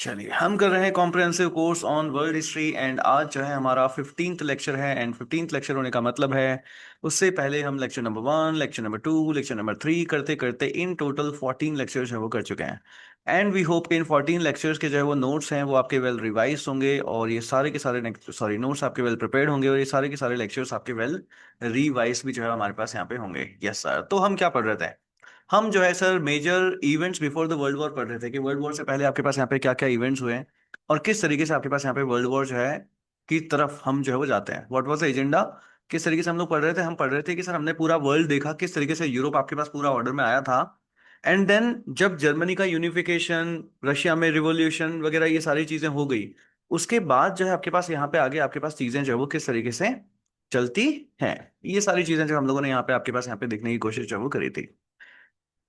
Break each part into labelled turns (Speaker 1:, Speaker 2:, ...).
Speaker 1: चलिए हम कर रहे हैं comprehensive course on world history and आज जो है हमारा 15th लेक्चर है एंड 15th लेक्चर होने का मतलब है उससे पहले हम lecture number 1 lecture number 2 lecture number 3 करते करते इन टोटल 14 लेक्चर्स है वो कर चुके हैं। एंड वी होप कि इन 14 लेक्चर्स के जो है वो नोट्स हैं वो आपके वेल रिवाइज होंगे और ये सारे के सारे सॉरी नोट्स आपके वेल प्रिपेयर्ड होंगे और ये सारे के सारे लेक्चर्स आपके वेल रिवाइज भी जो है हमारे पास यहाँ पे होंगे। यस सर, तो हम क्या पढ़ रहे थे? हम जो है sir major events before the world war पढ़ रहे थे कि वर्ल्ड वॉर से पहले आपके पास यहाँ पे क्या क्या इवेंट्स हुए हैं और किस तरीके से आपके पास यहाँ पे वर्ल्ड वॉर जो है की तरफ हम जो है वो जाते हैं। What was the agenda? किस तरीके से हम लोग पढ़ रहे थे? हम पढ़ रहे थे कि सर हमने पूरा वर्ल्ड देखा, किस तरीके से यूरोप आपके पास पूरा ऑर्डर में आया था। एंड देन जब जर्मनी का यूनिफिकेशन, रशिया में रिवॉल्यूशन वगैरह ये सारी चीजें हो गई, उसके बाद जो है आपके पास यहाँ पे आगे आपके पास चीजें जो है वो किस तरीके से चलती हैं, ये सारी चीजें जो हम लोगों ने यहाँ पे आपके पास यहाँ पे देखने की कोशिश जो है वो करी थी।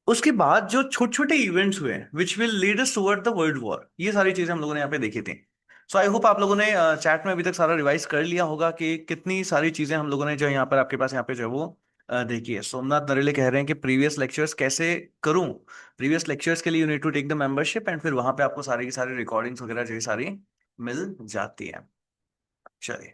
Speaker 1: उसके बाद जो छोटे छोटे इवेंट्स हुए which will lead us toward the world war, ये सारी चीजें हम लोगों ने यहाँ पे देखी थी। सो आई होप आप लोगों ने चैट में अभी तक सारा रिवाइज कर लिया होगा कि कितनी सारी चीजें हम लोगों ने जो यहाँ पर आपके पास यहाँ पे जो है वो देखी है। सोमनाथ नरेले कह रहे हैं कि प्रीवियस लेक्चर्स कैसे करूं? प्रीवियस लेक्चर्स के लिए you need to take the membership and फिर वहां पे आपको सारी की सारी रिकॉर्डिंग्स वगैरह जो है सारी मिल जाती है। चलिए,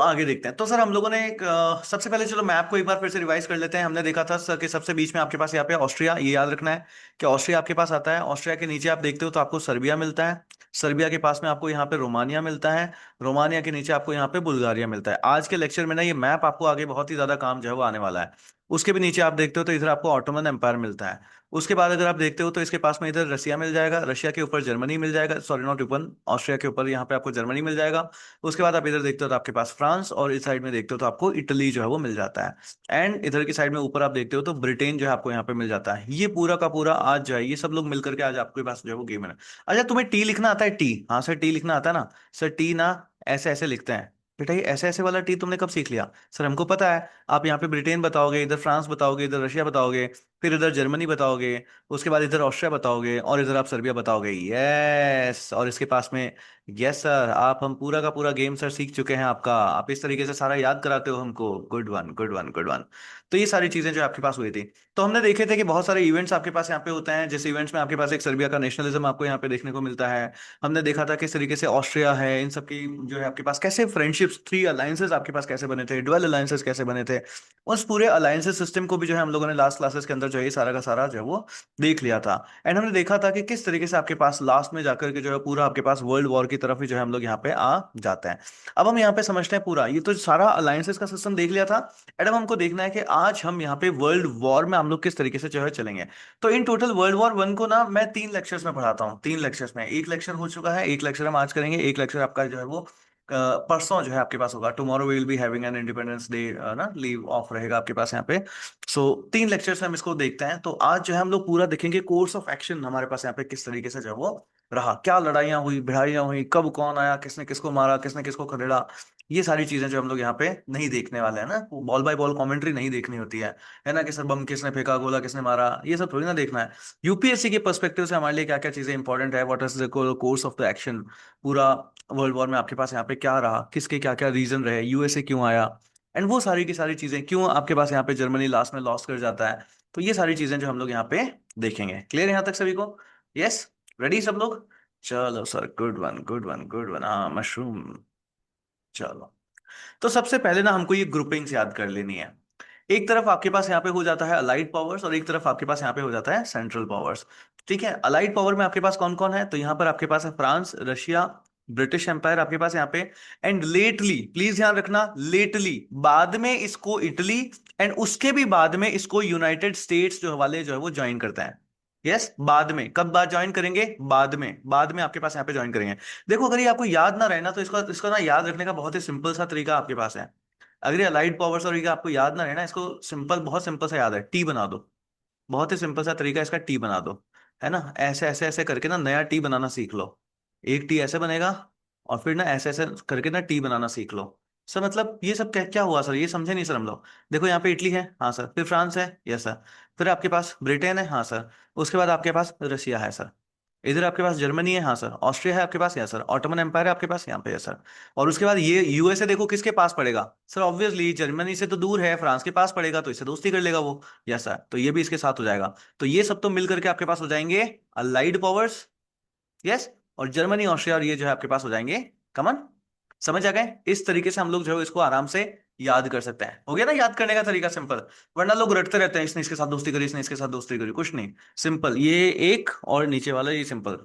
Speaker 1: आगे देखते हैं। तो सर हम लोगों ने एक सबसे पहले चलो मैप को एक बार फिर से रिवाइज कर लेते हैं। हमने देखा था सर कि सबसे बीच में आपके पास यहाँ पे ऑस्ट्रिया, ये याद रखना है कि ऑस्ट्रिया आपके पास आता है। ऑस्ट्रिया के नीचे आप देखते हो तो आपको सर्बिया मिलता है। सर्बिया के पास में आपको यहाँ पे रोमानिया मिलता है। रोमानिया के नीचे आपको यहाँ पे बुल्गारिया मिलता है। आज के लेक्चर में ना ये मैप आपको आगे बहुत ही ज्यादा काम जो है वो आने वाला है। उसके भी नीचे आप देखते हो तो इधर आपको ऑटोमन एम्पायर मिलता है। उसके बाद अगर आप देखते हो तो इसके पास में इधर रशिया मिल जाएगा, रशिया के ऊपर जर्मनी मिल जाएगा, सॉरी नॉट ऊपर, ऑस्ट्रिया के ऊपर यहाँ पे आपको जर्मनी मिल जाएगा। उसके बाद आप इधर देखते हो तो आपके पास फ्रांस और इस साइड में देखते हो तो आपको इटली जो है वो मिल जाता है। एंड इधर की साइड में ऊपर आप देखते हो तो ब्रिटेन जो है आपको यहाँ पे मिल जाता है। ये पूरा का पूरा आज जो है ये सब लोग मिलकर के आज आपके पास जो है वो गेम है। अच्छा, तुम्हें टी लिखना आता है? टी, हाँ सर टी लिखना आता है ना सर? टी ना ऐसे ऐसे लिखते हैं बेटा। ये ऐसे ऐसे वाला टी तुमने कब सीख लिया? सर हमको पता है। आप यहाँ पे ब्रिटेन बताओगे, इधर फ्रांस बताओगे, इधर रशिया बताओगे, फिर इधर जर्मनी बताओगे, उसके बाद इधर ऑस्ट्रिया बताओगे और इधर आप सर्बिया बताओगे। यस, और इसके पास में यस सर, आप हम पूरा का पूरा गेम सर सीख चुके हैं आपका। आप इस तरीके से सारा याद कराते हो हमको। Good one good one good one. तो ये सारी चीजें जो आपके पास हुई थी, तो हमने देखे थे कि बहुत सारे इवेंट्स आपके पास यहाँ पे होते हैं। जिस इवेंट्स में आपके पास एक सर्बिया का नेशनलिज्म आपको यहाँ पे देखने को मिलता है। हमने देखा था किस तरीके से ऑस्ट्रिया है, इन सब की जो है आपके पास कैसे फ्रेंडशिप्स, थ्री अलायंसेस आपके पास कैसे बने थे, डुअल अलायंसेस कैसे बने थे। उस पूरे अलायंसेस सिस्टम को भी जो है हम लोगों ने लास्ट क्लासेस के अंदर जो है ये सारा का सारा जो है वो देख लिया था। एंड हमने देखा था कि किस तरीके से आपके पास लास्ट में जाकर के जो है पूरा आपके पास वर्ल्ड वॉर की तरफ ही जो है हम लोग यहाँ पे आ जाते हैं। अब हम यहाँ पे समझते हैं पूरा, ये तो सारा अलायंसेस का सिस्टम देख लिया था। एंड अब हमको देखना है कि आज हम यहाँ पे वर्ल्ड वॉर में हम लोग किस तरीके से जो है चलेंगे। तो in total world war one को ना मैं 3 लेक्चर्स में पढ़ाता हूँ। 3 लेक्चर्स में, एक लेक्चर हो चुका है, एक लेक्चर हम आज करेंगे, एक लेक्चर आपका जो है वो परसों जो है आपके पास होगा। Tomorrow will be having an independence day ना, लीव ऑफ रहेगा आपके पास यहाँ पे। 3 लेक्चर्स हम इसको देखते हैं। तो आज जो है हम लोग पूरा देखेंगे कोर्स ऑफ एक्शन हमारे पास यहाँ पे किस तरीके से जो है वो रहा, क्या लड़ाइयाँ हुई, भिड़ाइयाँ हुई, कब कौन आया, किसने किसको मारा, किसने किसको खदेड़ा। ये सारी चीजें जो हम लोग यहाँ पे नहीं देखने वाले हैं ना, बॉल बाय बॉल कमेंट्री नहीं देखनी होती है ना, कि सर बम किसने फेंका, गोला किसने मारा, ये सब थोड़ी ना देखना है। यूपीएससी के पर्सपेक्टिव से हमारे लिए क्या क्या चीजें इंपॉर्टेंट है, what is the course of the action, पूरा वर्ल्ड वॉर में आपके पास यहाँ पे क्या रहा, किसके क्या क्या रीजन रहे, यूएसए क्यों आया, एंड वो सारी की सारी चीजें, क्यों आपके पास यहाँ पे जर्मनी लास्ट में लॉस कर जाता है। तो ये सारी चीजें जो हम लोग यहाँ पे देखेंगे। क्लियर यहाँ तक सभी को? यस, रेडी सब लोग? चलो sir, good one good one good one. हाँ मशरूम। चलो, तो सबसे पहले ना हमको ये ग्रुपिंग्स याद कर लेनी है। एक तरफ आपके पास यहाँ पे हो जाता है अलाइड पावर्स और एक तरफ आपके पास यहाँ पे हो जाता है सेंट्रल पावर्स। ठीक है, अलाइड पावर में आपके पास कौन कौन है? तो यहाँ पर आपके पास है फ्रांस, रशिया, ब्रिटिश एम्पायर आपके पास यहाँ पे। एंड लेटली, प्लीज ध्यान रखना, लेटली बाद में इसको इटली, एंड उसके भी बाद में इसको यूनाइटेड स्टेट्स जो वाले जो है वो ज्वाइन करते हैं। यस, बाद में, कब बाद ज्वाइन करेंगे? बाद में, बाद में आपके पास यहाँ पे ज्वाइन करेंगे। देखो अगर ये आपको याद ना रहे ना तो इसको इसको ना याद रखने का बहुत ही सिंपल सा तरीका आपके पास है। अगर ये अलाइड पावर्स और ये आपको याद ना रहे ना, इसको सिंपल, बहुत सिंपल सा याद है, टी बना दो। बहुत ही सिंपल सा तरीका है इसका, टी बना दो। है ना, ऐसे ऐसे ऐसे करके ना नया टी बनाना सीख लो। एक टी ऐसे बनेगा और फिर ना ऐसे ऐसे करके ना टी बनाना सीख लो। सर मतलब ये सब क्या क्या हुआ सर, ये समझे नहीं सर हम लोग। देखो यहाँ पे इटली है, हाँ सर, फिर फ्रांस है, यस सर, फिर आपके पास ब्रिटेन है, हाँ सर, उसके बाद आपके पास रशिया है सर, इधर आपके पास जर्मनी है, हाँ सर, ऑस्ट्रिया है आपके पास, यस सर, ऑटोमन एम्पायर है आपके पास यहाँ पे, यस सर। और उसके बाद ये यूएसए देखो किसके पास पड़ेगा सर? ऑब्वियसली जर्मनी से तो दूर है, फ्रांस के पास पड़ेगा तो इससे दोस्ती कर लेगा वो। यस सर, तो ये भी इसके साथ हो जाएगा। तो ये सब तो मिल करके आपके पास हो जाएंगे अलाइड पावर्स। यस, और जर्मनी, ऑस्ट्रिया और ये जो है आपके पास हो जाएंगे कॉमन। समझ आ गए? इस तरीके से हम लोग जो है इसको आराम से याद कर सकते हैं। हो गया ना याद करने का तरीका सिंपल। वरना लोग रटते रहते हैं, इसने इसके साथ दोस्ती करी, इसने इसके साथ दोस्ती करी, कुछ नहीं। सिंपल, ये एक और नीचे वाला ये सिंपल।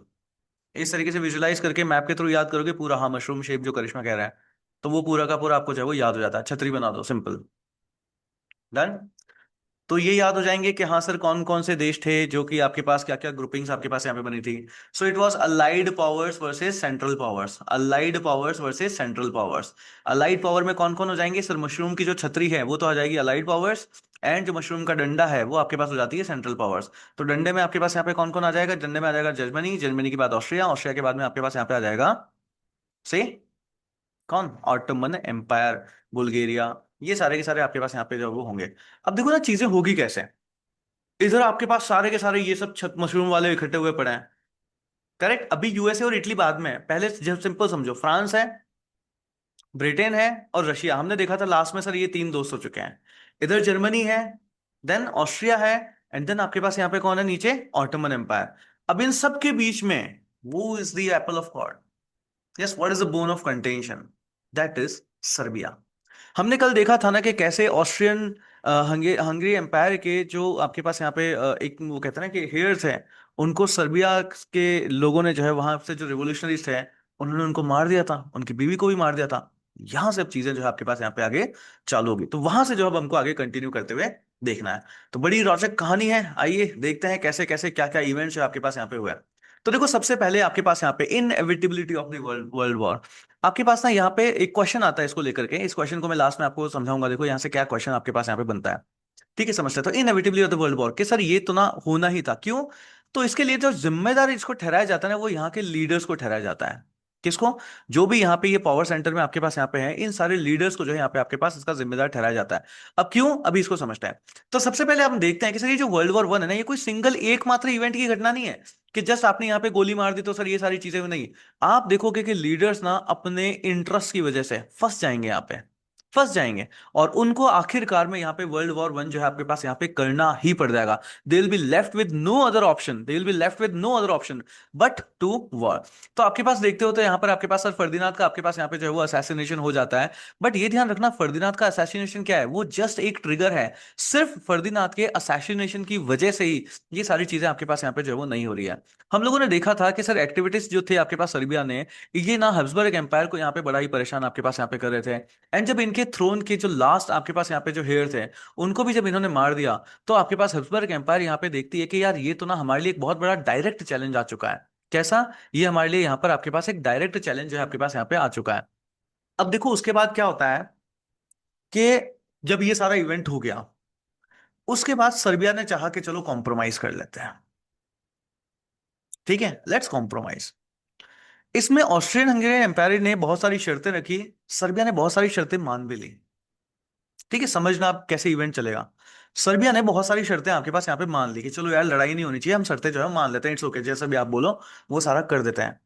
Speaker 1: इस तरीके से विजुलाइज करके मैप के थ्रू याद करोगे पूरा, हाँ मशरूम शेप जो करिश्मा कह रहा है, तो वो पूरा का पूरा आपको जो है वो याद हो जाता है। छतरी बना दो, सिंपल, डन। तो ये याद हो जाएंगे कि हाँ सर कौन कौन से देश थे जो कि आपके पास, क्या क्या ग्रुपिंग्स आपके पास यहाँ पे बनी थी। So it was allied powers versus central powers, allied powers versus central powers. Allied power में कौन कौन हो जाएंगे सर? मशरूम की जो छतरी है वो तो आ जाएगी अलाइड पावर्स, एंड जो मशरूम का डंडा है वो आपके पास हो जाती है सेंट्रल पावर्स। तो डंडे में आपके पास यहाँ पे कौन कौन आ जाएगा? डंडे में आ जाएगा जर्मनी, जर्मनी के बाद ऑस्ट्रिया, ऑस्ट्रिया के बाद में आपके पास यहाँ पे आ जाएगा से कौन? ऑटोमन एम्पायर, बुल्गारिया, ये सारे के सारे आपके पास यहाँ पे जो वो होंगे। अब देखो ना चीजें होगी कैसे। इधर आपके पास सारे के सारे ये सब छत मशरूम वाले इकट्ठे हुए पड़े हैं, करेक्ट। अभी यूएसए और इटली बाद में है, पहले जब सिंपल समझो, फ्रांस है, ब्रिटेन है और रशिया, हमने देखा था लास्ट में सर ये तीन दोस्त हो चुके हैं। इधर जर्मनी है, देन ऑस्ट्रिया है, एंड देन आपके पास यहाँ पे कौन है नीचे? Ottoman empire. अब इन सब के बीच में वो is the apple of God, yes, what is the bone of contention? That is Serbia. हमने कल देखा था ना कि कैसे ऑस्ट्रियन हंगरी एम्पायर के जो आपके पास यहाँ पे एक वो कहते हैं ना कि हेयर्स हैं, उनको सर्बिया के लोगों ने जो है वहां से जो रिवोल्यूशनरीज थे उन्होंने उनको मार दिया था, उनकी बीवी को भी मार दिया था। यहाँ से अब चीजें जो है आपके पास यहाँ पे आगे चालू होगी, तो वहां से जो अब हमको आगे कंटिन्यू करते हुए देखना है। तो बड़ी रोचक कहानी है, आइए देखते हैं कैसे कैसे क्या क्या इवेंट्स जो आपके पास यहाँ पे हुए हैं। तो देखो सबसे पहले आपके पास यहाँ पे inevitability of the world world war. आपके पास ना यहाँ पे एक क्वेश्चन आता है इसको लेकर के, इस क्वेश्चन को मैं लास्ट में आपको समझाऊंगा। देखो यहाँ से क्या क्वेश्चन आपके पास यहाँ पे बनता है, ठीक है? समझते हैं। तो inevitably of the world war, कि सर ये तो ना होना ही था, क्यों? तो इसके लिए जो जिम्मेदार इसको ठहराया जाता है ना, वो यहाँ के लीडर्स को ठहराया जाता है। किसको? जो भी यहाँ पे ये पावर सेंटर में आपके पास यहाँ पे है, इन सारे लीडर्स को जो है यहाँ पे आपके पास इसका जिम्मेदार ठहराया जाता है। अब क्यों, अभी इसको समझते हैं। तो सबसे पहले हम देखते हैं कि सर ये जो वर्ल्ड वॉर वन है ना, ये कोई सिंगल एकमात्र इवेंट की घटना नहीं है कि जस्ट आपने यहाँ पे गोली मार दी तो सर ये सारी चीजें नहीं। आप देखोगे कि लीडर्स ना अपने इंटरेस्ट की वजह से फंस जाएंगे, यहाँ पे फंस जाएंगे, और उनको आखिरकार में यहाँ पे वर्ल्ड वॉर वन जो है आपके पास यहाँ पे करना ही पड़ जाएगा। They will be left with no other option, they will be left with no other option but to war. तो आपके पास देखते हो तो यहाँ पर आपके पास सर फर्दिनांद का आपके पास यहाँ पे जो है वो असैसिनेशन हो जाता है। बट ये ध्यान रखना, फर्दिनांद का असैसिनेशन क्या है? वो जस्ट एक ट्रिगर है। सिर्फ फर्दिनांद के असैसिनेशन की वजह से ही ये सारी चीजें आपके पास यहाँ पे जो है वो नहीं हो रही है। हम लोगों ने देखा था कि सर एक्टिविटीज जो थे आपके पास सर्बिया ने, ये ना हब्सबर्ग एम्पायर को यहाँ पे बड़ा ही परेशान आपके पास यहाँ पे कर रहे थे। एंड जब इनके थ्रोन के जो लास्ट आपके पास यहाँ पे जो हेयर थे, उनको भी जब इन्होंने मार दिया, तो आपके पास हब्सबर्ग एम्पायर यहाँ पे देखती है कि यार ये तो ना हमारे लिए एक बहुत बड़ा डायरेक्ट चैलेंज आ चुका है। कैसा? ये हमारे लिए यहाँ पर आपके पास एक डायरेक्ट चैलेंज जो है आपके पास यहाँ पे आ चुका है। अब देखो उसके बाद क्या होता है कि जब ये सारा इवेंट हो गया, उसके बाद सर्बिया ने चाहा कि चलो कॉम्प्रोमाइज कर लेते हैं, ठीक है, लेट्स कॉम्प्रोमाइज। इसमें ऑस्ट्रियन हंगेरियन एम्पायर ने बहुत सारी शर्तें रखी, सर्बिया ने बहुत सारी शर्तें मान भी ली। ठीक है, समझना आप कैसे इवेंट चलेगा। सर्बिया ने बहुत सारी शर्तें आपके पास यहाँ पे मान ली कि चलो यार लड़ाई नहीं होनी चाहिए, हम शर्तें जो है मान लेते हैं, इट्स ओके, जैसा भी आप बोलो वो सारा कर देते हैं।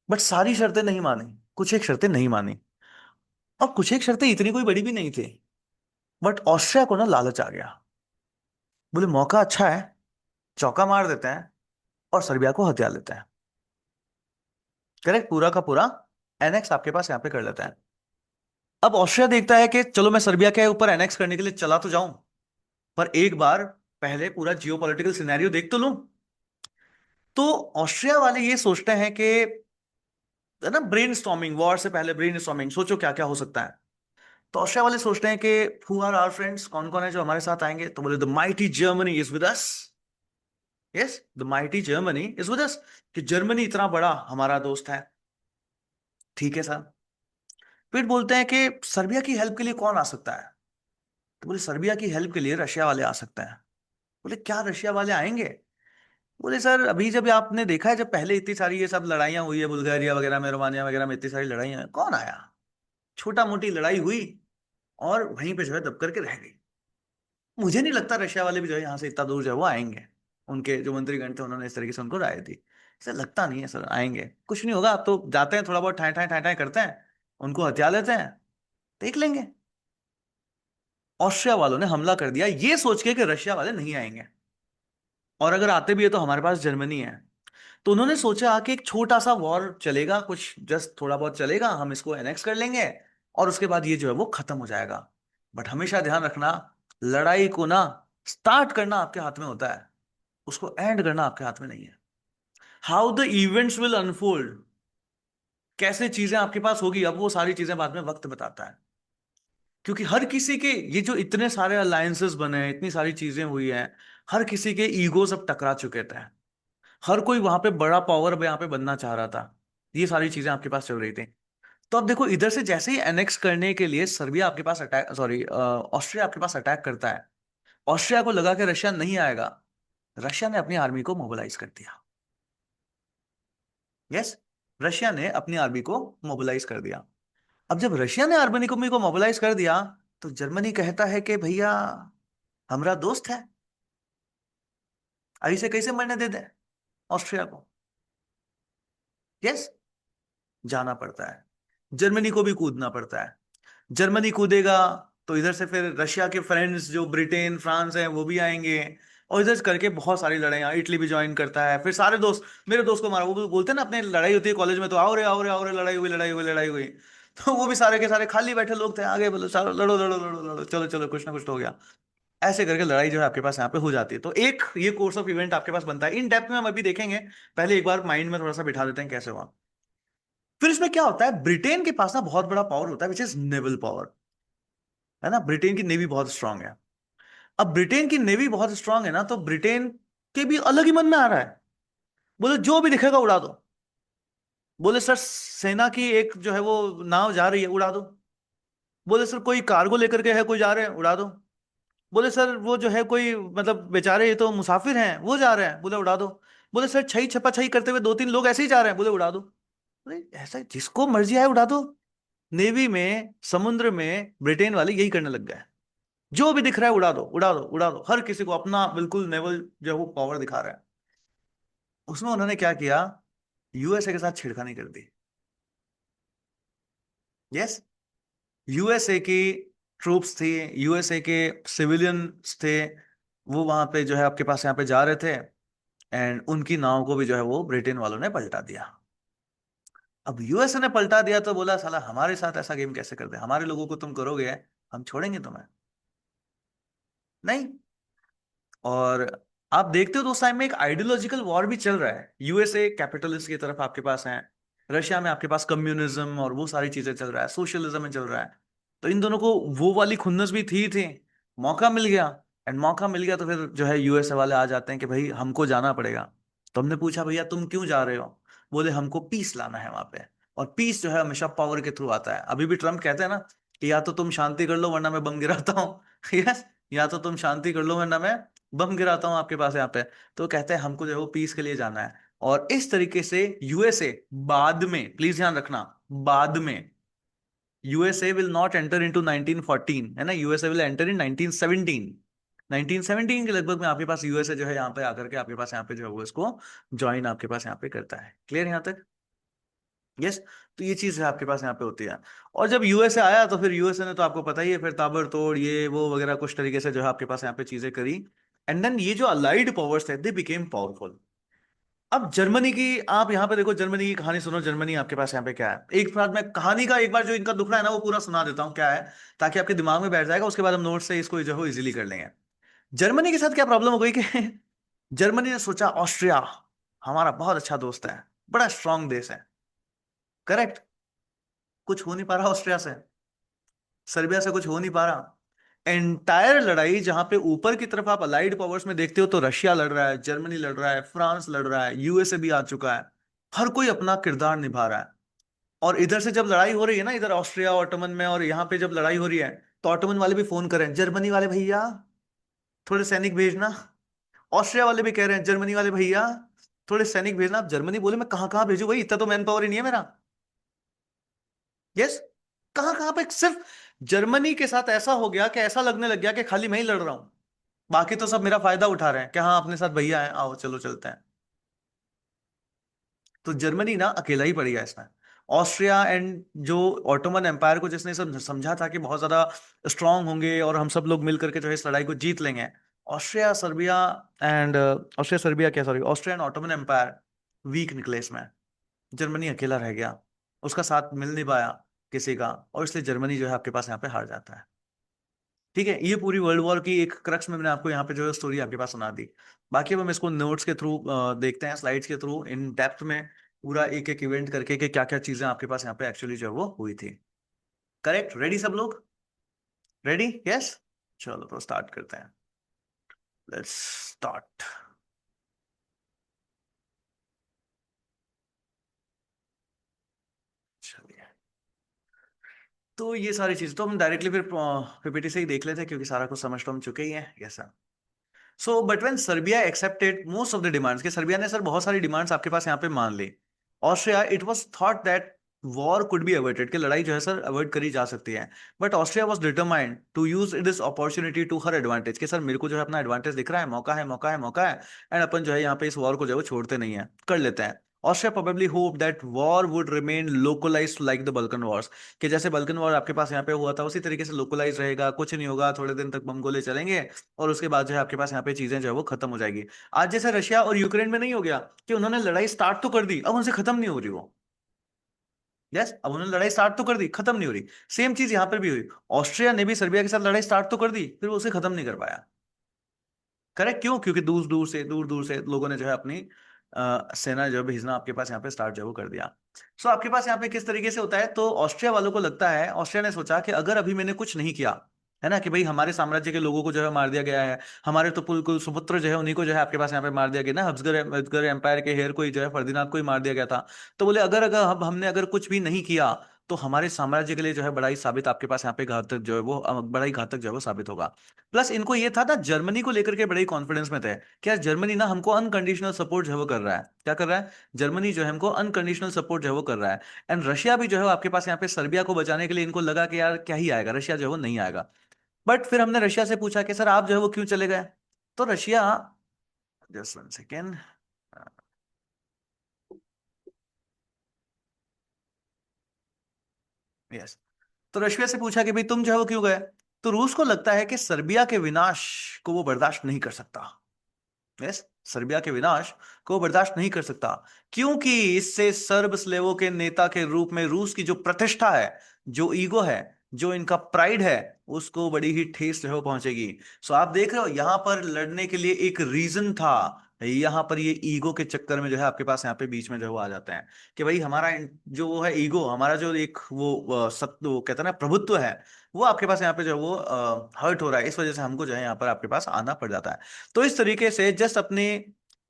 Speaker 1: बट सारी शर्तें नहीं मानी, कुछ एक शर्तें नहीं मानी, और कुछ एक शर्तें इतनी कोई बड़ी भी नहीं थी। बट ऑस्ट्रिया को ना लालच आ गया, बोले मौका अच्छा है, चौका मार देते हैं और सर्बिया को हथिया लेते हैं। करेक्ट, पूरा का पूरा एनेक्स आपके पास यहाँ पे कर लेते हैं। अब ऑस्ट्रिया देखता है कि चलो मैं सर्बिया के ऊपर एनेक्स करने के लिए चला तो जाऊं, पर एक बार पहले पूरा जियो पॉलिटिकल सिनेरियो देख तो लूं। तो ऑस्ट्रिया वाले ये सोचते हैं कि, है ना, ब्रेन स्टॉर्मिंग, वॉर से पहले ब्रेन स्टॉर्मिंग, सोचो क्या क्या हो सकता है। तो ऑस्ट्रिया वाले सोचते हैं कि हु आर आवर फ्रेंड्स, कौन कौन है जो हमारे साथ आएंगे? तो बोले the mighty Germany is with us, yes, the mighty Germany is with us, कि जर्मनी इतना बड़ा हमारा दोस्त है। ठीक है सर। फिर बोलते हैं कि सर्बिया की हेल्प के लिए कौन आ सकता है? तो बोले सर्बिया की हेल्प के लिए रशिया वाले आ सकते हैं। बोले क्या रशिया वाले आएंगे? बोले सर अभी जब आपने देखा है, जब पहले इतनी सारी ये सब लड़ाइयाँ हुई है बुल्गारिया वगैरह में, रोमानिया वगैरह में इतनी सारी लड़ाइयाँ हैं, कौन आया? छोटा मोटी लड़ाई हुई और वहीं पे जो है दब करके रह गई। मुझे नहीं लगता रशिया वाले भी जो है यहाँ से इतना दूर जो है वो आएंगे। उनके जो मंत्रीगण थे उन्होंने इस तरीके से उनको राय दी, ऐसा लगता नहीं है सर आएंगे, कुछ नहीं होगा, आप तो जाते हैं थोड़ा बहुत ठाए ठाए ठाए ठाए करते हैं, उनको हथिया लेते हैं, देख लेंगे। ऑस्ट्रिया वालों ने हमला कर दिया ये सोच के कि रशिया वाले नहीं आएंगे, और अगर आते भी है तो हमारे पास जर्मनी है। तो उन्होंने सोचा कि एक छोटा सा वॉर चलेगा, कुछ जस्ट थोड़ा बहुत चलेगा, हम इसको एनेक्स कर लेंगे और उसके बाद ये जो है वो खत्म हो जाएगा। बट हमेशा ध्यान रखना, लड़ाई को ना स्टार्ट करना आपके हाथ में होता है, उसको एंड करना आपके हाथ में नहीं है। How the events will unfold, कैसे चीजें आपके पास होगी, अब वो सारी चीजें बाद में वक्त बताता है। क्योंकि हर किसी के ये जो इतने सारे अलायंसेस बने हैं, इतनी सारी चीजें हुई हैं, हर किसी के ईगो सब टकरा चुके थे। हर कोई वहां पे बड़ा पावर यहाँ पे बनना चाह रहा था। ये सारी चीजें आपके पास चल रही थी। तो अब देखो, इधर से जैसे ही एनेक्स करने के लिए सर्बिया आपके पास अटैक, सॉरी ऑस्ट्रिया आपके पास अटैक करता है। ऑस्ट्रिया को लगा कि रशिया नहीं आएगा, रशिया ने अपनी आर्मी को मोबिलाइज कर दिया। यस, रशिया ने अपनी आर्मी को मोबिलाइज कर दिया। अब जब रशिया ने आर्मी को मोबिलाइज कर दिया, तो जर्मनी कहता है कि भैया हमारा दोस्त है, ऐसे कैसे मरने दे दे ऑस्ट्रिया को। यस, जाना पड़ता है, जर्मनी को भी कूदना पड़ता है। जर्मनी कूदेगा तो इधर से फिर रशिया के फ्रेंड्स जो ब्रिटेन फ्रांस हैं वो भी आएंगे, और इधर से करके बहुत सारी लड़ाइयाँ, इटली भी ज्वाइन करता है, फिर सारे दोस्त, मेरे दोस्त को मारा, वो बोलते हैं ना अपने, लड़ाई होती है कॉलेज में तो आओ रे आओ रे आओ रे, लड़ाई हुई लड़ाई हुई लड़ाई हुई। तो वो भी सारे के सारे खाली बैठे लोग थे, आगे बोलो चलो लड़ो लड़ो लड़ो लड़ो, चलो चलो कुछ ना कुछ तो हो गया। ऐसे करके लड़ाई जो है आपके पास यहाँ पे हो जाती है। तो एक ये कोर्स ऑफ इवेंट आपके पास बनता है, इन डेप्थ में हम अभी देखेंगे। पहले एक बार माइंड में थोड़ा सा बिठा देते हैं कैसे हुआ। फिर इसमें क्या होता है, ब्रिटेन के पास ना बहुत बड़ा पावर होता है, विच इज नेवल पावर, है ना। ब्रिटेन की नेवी बहुत स्ट्रांग है। अब ब्रिटेन की नेवी बहुत स्ट्रांग है ना, तो ब्रिटेन के भी अलग ही मन में आ रहा है, बोले जो भी दिखेगा उड़ा दो। बोले सर सेना की एक जो है वो नाव जा रही है, उड़ा दो। बोले सर कोई कार्गो लेकर के है, कोई जा रहे हैं, उड़ा दो। बोले सर वो जो है कोई मतलब बेचारे ये तो मुसाफिर हैं वो जा रहे हैं, बोले उड़ा दो। बोले सर छई छपा छई करते हुए दो तीन लोग ऐसे ही जा रहे हैं, बोले उड़ा दो। बोले ऐसा जिसको मर्जी आए उड़ा दो। नेवी में समुद्र में ब्रिटेन वाले यही करने लग गए, जो भी दिख रहा है उड़ा दो उड़ा दो उड़ा दो, हर किसी को अपना बिल्कुल नेवल जो है वो पावर दिखा रहा है। उसमें उन्होंने क्या किया, यूएसए के साथ छेड़खानी कर दी। यस, यूएसए की ट्रूप्स थी, यूएसए के सिविलियंस थे, वो वहां पे जो है आपके पास यहाँ पे जा रहे थे, एंड उनकी नाव को भी जो है वो ब्रिटेन वालों ने पलटा दिया। अब यूएसए ने पलटा दिया तो बोला साला हमारे साथ ऐसा गेम कैसे कर दे, हमारे लोगों को तुम करोगे, हम छोड़ेंगे तुम्हें नहीं। और आप देखते हो तो उस टाइम में एक आइडियोलॉजिकल वॉर भी चल रहा है, यूएसए कैपिटलिस्ट की तरफ आपके पास है, रशिया में आपके पास कम्युनिज्म और वो सारी चीजें चल रहा है, सोशलिज्म में चल रहा है। तो इन दोनों को वो वाली खुन्नस भी थी। मौका मिल गया, एंड मौका मिल गया तो फिर जो है यूएसए वाले आ जाते हैं कि भाई हमको जाना पड़ेगा। तो हमने पूछा भैया तुम क्यों जा रहे हो, बोले हमको पीस लाना है वहां पे। और पीस जो है हमेशा पावर के थ्रू आता है। अभी भी ट्रम्प कहते हैं ना कि या तो तुम शांति कर लो वरना मैं बम गिराता हूँ। यस, या तो तुम शांति कर लो वरना मैं बम गिराता हूं आपके पास यहाँ पे। तो कहते हैं हमको जो है वो पीस के लिए जाना है। और इस तरीके से यूएसए बाद में, प्लीज ध्यान रखना, बाद में USA will not enter into 1914, है ना, यूएसए विल एंटर इन 1917। 1917 के लगभग में आपके पास यूएसए जो है यहाँ पे आकर के आपके पास यहाँ पे जो है वो इसको ज्वाइन आपके पास यहाँ पे करता है। क्लियर यहाँ तक? यस। तो ये चीज है आपके पास यहाँ पे होती है। और जब यूएसए आया तो फिर यूएसए ने तो आपको पता ही है फिर ताबड़तोड़ ये वो वगैरह कुछ तरीके से जो है आपके पास यहाँ पे चीजें करी। एंड देन ये जो अलाइड पावर्स थे दे बिकेम पावरफुल। अब जर्मनी की आप यहाँ पे देखो, जर्मनी की कहानी सुनो, जर्मनी आपके पास यहाँ पे क्या है, एक बार मैं कहानी का एक बार जो इनका दुखड़ा है ना वो पूरा सुना देता हूँ क्या है, ताकि आपके दिमाग में बैठ जाएगा, उसके बाद हम नोट से इसको जो है इजीली कर लेंगे। जर्मनी के साथ क्या प्रॉब्लम हो गई कि जर्मनी ने सोचा ऑस्ट्रिया हमारा बहुत अच्छा दोस्त है, बड़ा स्ट्रांग देश है, करेक्ट, कुछ हो नहीं पा रहा ऑस्ट्रिया से, सर्बिया से कुछ हो नहीं पा रहा। एंटायर लड़ाई जहां पे ऊपर की तरफ आप अलाइड पावर्स में देखते हो तो रशिया लड़ रहा है, जर्मनी लड़ रहा है, फ्रांस लड़ रहा है, यूएसए भी आ चुका है, हर कोई अपना किरदार निभा रहा है। और इधर से जब लड़ाई हो रही है ना, इधर ऑस्ट्रिया ऑटोमन में, और यहाँ पे जब लड़ाई हो रही है तो ऑटोमन वाले भी फोन करें जर्मनी वाले भैया थोड़े सैनिक भेजना। ऑस्ट्रिया वाले भी कह रहे हैं जर्मनी वाले भैया थोड़े सैनिक भेजना। अब जर्मनी बोले मैं कहाँ कहाँ भेजू भाई, इतना तो मैन पावर ही नहीं है मेरा। यस, कहाँ कहाँ पे, सिर्फ जर्मनी के साथ ऐसा हो गया कि ऐसा लगने लग गया कि खाली मैं ही लड़ रहा हूं, बाकी तो सब मेरा फायदा उठा रहे हैं कि हाँ अपने साथ भैया है, आओ चलो चलते हैं। तो जर्मनी ना अकेला ही पड़ गया इसमें। ऑस्ट्रिया एंड जो ऑटोमन एम्पायर को जिसने सब समझा था कि बहुत ज्यादा स्ट्रांग होंगे और हम सब लोग मिल करके जो है इस लड़ाई को जीत लेंगे, Austria Serbia and Austria Serbia क्या, sorry, Austria and Ottoman Empire weak निकले इसमें। जर्मनी अकेला रह गया, उसका साथ मिल नहीं पाया किसी का, और इसलिए जर्मनी जो है आपके पास यहाँ पे हार जाता है। ठीक है, ये पूरी वर्ल्ड वॉर की एक क्रक्स में मैंने आपको यहाँ पे जो है स्टोरी आपके पास सुना दी। बाकी अब हम इसको नोट्स के थ्रू देखते हैं, स्लाइड्स के थ्रू इन डेप्थ में पूरा एक एक इवेंट करके कि क्या क्या चीजें आपके पास यहाँ पे एक्चुअली जो है वो हुई थी। करेक्ट, रेडी सब लोग? रेडी? यस। चलो तो स्टार्ट करते हैं। Let's start. चलिए, तो ये सारी चीजें तो हम डायरेक्टली फिर पीपीटी से ही देख लेते हैं, क्योंकि सारा कुछ समझ तो हम चुके ही हैं। Yes sir. So but when Serbia accepted most of the demands, के सर्बिया ने सर बहुत सारी डिमांड्स आपके पास यहाँ पे मान ली। Austria, it was thought that war could be avoided, कि लड़ाई जो है सर अवॉइड करी जा सकती है। But Austria was determined to use this opportunity to her advantage, कि सर मेरे को जो है अपना एडवांटेज दिख रहा है, मौका है, मौका है, मौका है, एंड अपन जो है यहाँ पे इस वॉर को जो है वो छोड़ते नहीं है, कर लेते हैं। Austria probably hope that war would remain localized like the Balkan wars, कि जैसे बल्कन वॉर आपके पास यहाँ पे हुआ था उसी तरीके से लोकलाइज रहेगा, कुछ नहीं होगा, थोड़े दिन तक बम गोले चलेंगे और उसके बाद जो है आपके पास यहाँ पे चीजें जो है वो खत्म हो जाएगी। आज जैसे रशिया और यूक्रेन में नहीं हो गया कि उन्होंने लड़ाई स्टार्ट तो कर दी, अब उनसे खत्म नहीं हो रही वो। यस, अब उन्होंने लड़ाई स्टार्ट तो कर दी, खत्म नहीं हो रही। सेम चीज यहां पर भी हुई। ऑस्ट्रिया ने भी सर्बिया के साथ लड़ाई स्टार्ट तो कर दी, फिर वो उसे खत्म नहीं कर पाया। करेक्ट, क्यों? क्योंकि दूर दूर से लोगों ने जो है अपनी सेना जो है भेजना आपके पास यहाँ पे स्टार्ट जो है वो कर दिया। सो आपके पास यहाँ पे किस तरीके से होता है, तो ऑस्ट्रिया वालों को लगता है, ऑस्ट्रिया ने सोचा कि अगर अभी मैंने कुछ नहीं किया है ना, कि भाई हमारे साम्राज्य के लोगों को जो है मार दिया गया है, हमारे तो कुल सुपुत्र जो है उन्हीं को जो है आपके पास यहाँ पे मार दिया गया ना, हब्सबर्ग एम्पायर के हेयर को ही जो है फर्दिनांद को ही मार दिया गया था। तो बोले अगर अगर हमने अगर कुछ भी नहीं किया तो हमारे साम्राज्य के लिए जो है बड़ा ही साबित आपके पास यहाँ पे घातक जो है वो बड़ा ही घातक जो है वो साबित होगा। प्लस इनको ये था ना, जर्मनी को लेकर के बड़े ही कॉन्फिडेंस में थे, क्या जर्मनी ना हमको अनकंडीशनल सपोर्ट जो है वो कर रहा है। क्या कर रहा है? जर्मनी जो है हमको अनकंडीशनल सपोर्ट जो है वो कर रहा है। एंड रशिया भी जो है आपके पास यहाँ पे सर्बिया को बचाने के लिए इनको लगा कि यार क्या ही आएगा, रशिया जो है वो नहीं आएगा। बट फिर हमने रशिया से पूछा कि सर आप जो है वो क्यों चले गए? तो Russia, just one second, yes, तो रशिया से पूछा कि भाई तुम जो है वो क्यों गए? तो रूस को लगता है कि सर्बिया के विनाश को वो बर्दाश्त नहीं कर सकता। यस, सर्बिया के विनाश को बर्दाश्त नहीं कर सकता, क्योंकि इससे सर्ब स्लेवों के नेता के रूप में रूस की जो प्रतिष्ठा है, जो ईगो है, जो इनका प्राइड है, उसको बड़ी ही ठेस जो है वो पहुंचेगी। सो आप देख रहे हो यहां पर लड़ने के लिए एक रीजन था, यहां पर ये ईगो के चक्कर में जो है आपके पास यहाँ पे बीच में जो है वो आ जाते हैं कि भाई हमारा जो वो है ईगो, हमारा जो एक वो सत्य वो कहते हैं ना प्रभुत्व है, वो आपके पास यहाँ पे जो है वो हर्ट हो रहा है, इस वजह से हमको जो है यहाँ पर आपके पास आना पड़ जाता है। तो इस तरीके से जस्ट अपने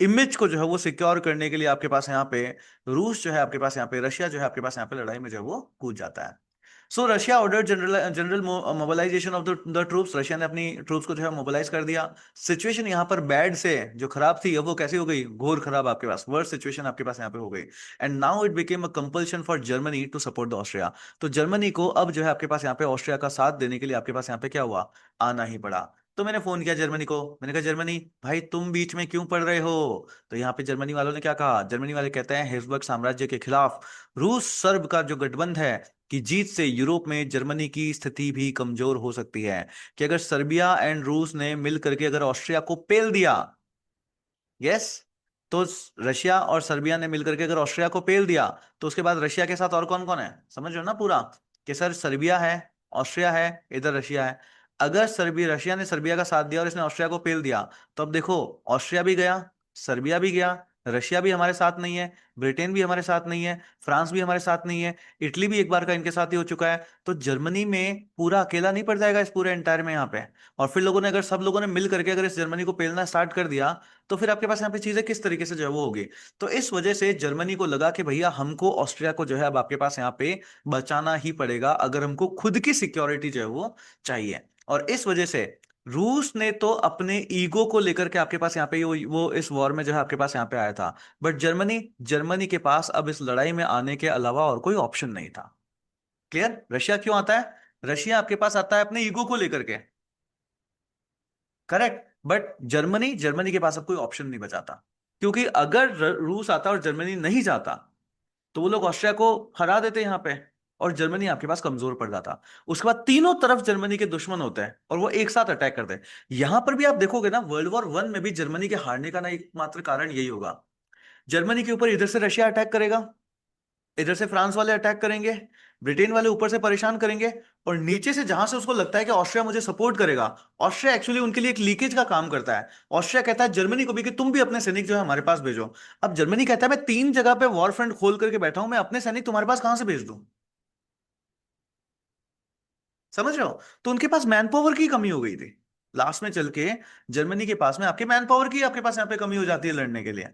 Speaker 1: इमेज को जो है वो सिक्योर करने के लिए आपके पास यहाँ पे रूस जो है आपके पास यहाँ पे रशिया जो है आपके पास यहाँ पे लड़ाई में जो है वो कूद जाता है। So Russia order general general mobilization of the troops, Russia ने अपनी ट्रूप्स को जो है मोबिलाइज कर दिया। सिचुएशन यहाँ पर बैड से जो खराब थी अब वो कैसी हो गई, घोर खराब, आपके पास वर्स्ट सिचुएशन आपके पास यहाँ पे हो गई। And now it became a compulsion for Germany to support the Austria, तो जर्मनी को अब जो है आपके पास यहाँ पे ऑस्ट्रिया का साथ देने के लिए आपके पास यहाँ पे क्या हुआ, आना ही पड़ा। तो मैंने फोन किया जर्मनी को, मैंने कहा जर्मनी भाई तुम बीच में क्यों पड़ रहे हो? तो यहाँ पे जर्मनी वालों ने क्या कहा, जर्मनी वाले कहते हैं हेब्सबर्ग साम्राज्य के खिलाफ रूस सर्ब का जो गठबंधन है कि जीत से यूरोप में जर्मनी की स्थिति भी कमजोर हो सकती है, कि अगर सर्बिया एंड रूस ने मिल करके अगर ऑस्ट्रिया को पेल दिया, यस, तो रशिया और सर्बिया ने मिलकर के अगर ऑस्ट्रिया को पेल दिया, तो उसके बाद रशिया के साथ और कौन कौन है, समझ रहे हो ना पूरा, कि सर सर्बिया है, ऑस्ट्रिया है, इधर रशिया है। अगर सर्बिया रशिया ने सर्बिया का साथ दिया और इसने ऑस्ट्रिया को पेल दिया, तो अब देखो ऑस्ट्रिया भी गया, सर्बिया भी गया, रशिया भी हमारे साथ नहीं है, ब्रिटेन भी हमारे साथ नहीं है, फ्रांस भी हमारे साथ नहीं है, इटली भी एक बार का इनके साथ ही हो चुका है। तो जर्मनी में पूरा अकेला नहीं पड़ जाएगा इस पूरे एंटायर में यहाँ पे। और फिर लोगों ने अगर सब लोगों ने मिल करके अगर इस जर्मनी को पेलना स्टार्ट कर दिया, तो फिर आपके पास यहाँ पे चीजें किस तरीके से जो है वो होगी। तो इस वजह से जर्मनी को लगा कि भैया हमको ऑस्ट्रिया को जो है अब आपके पास यहाँ पे बचाना ही पड़ेगा, अगर हमको खुद की सिक्योरिटी जो है वो चाहिए। और इस वजह से रूस ने तो अपने ईगो को लेकर के आपके पास यहाँ पे वो इस वॉर में जो है आपके पास यहाँ पे आया था। बट जर्मनी जर्मनी के पास अब इस लड़ाई में आने के अलावा और कोई ऑप्शन नहीं था। क्लियर? रशिया क्यों आता है? रशिया आपके पास आता है अपने ईगो को लेकर के, करेक्ट। बट जर्मनी जर्मनी के पास अब कोई ऑप्शन नहीं बचाता, क्योंकि अगर रूस आता और जर्मनी नहीं जाता तो वो लोग ऑस्ट्रिया को हरा देते यहाँ पे, और जर्मनी आपके पास कमजोर पड़ जाता। उसके बाद तीनों तरफ जर्मनी के दुश्मन होते हैं और वो एक साथ अटैक करते हैं। यहां पर भी आप देखोगे ना, वर्ल्ड वॉर वन में भी जर्मनी के हारने का ना एकमात्र कारण यही होगा जर्मनी के ऊपर इधर से रशिया अटैक करेगा, इधर से फ्रांस वाले अटैक करेंगे, ब्रिटेन वाले ऊपर से परेशान करेंगे, और नीचे से जहां से उसको लगता है कि ऑस्ट्रिया मुझे सपोर्ट करेगा, ऑस्ट्रिया एक्चुअली उनके लिए एक लीकेज का काम करता है। ऑस्ट्रिया कहता है जर्मनी को भी कि तुम भी अपने सैनिक जो है हमारे पास भेजो। अब जर्मनी कहता है मैं 3 जगह पे वॉर फ्रंट खोल करके बैठा हूं, मैं अपने सैनिक तुम्हारे पास कहां से भेज दूं? समझ रहे हो? तो उनके पास मैन पावर की कमी हो गई थी लास्ट में चल के। जर्मनी के पास में आपके मैन पावर की आपके पास यहाँ पे कमी हो जाती है लड़ने के लिए।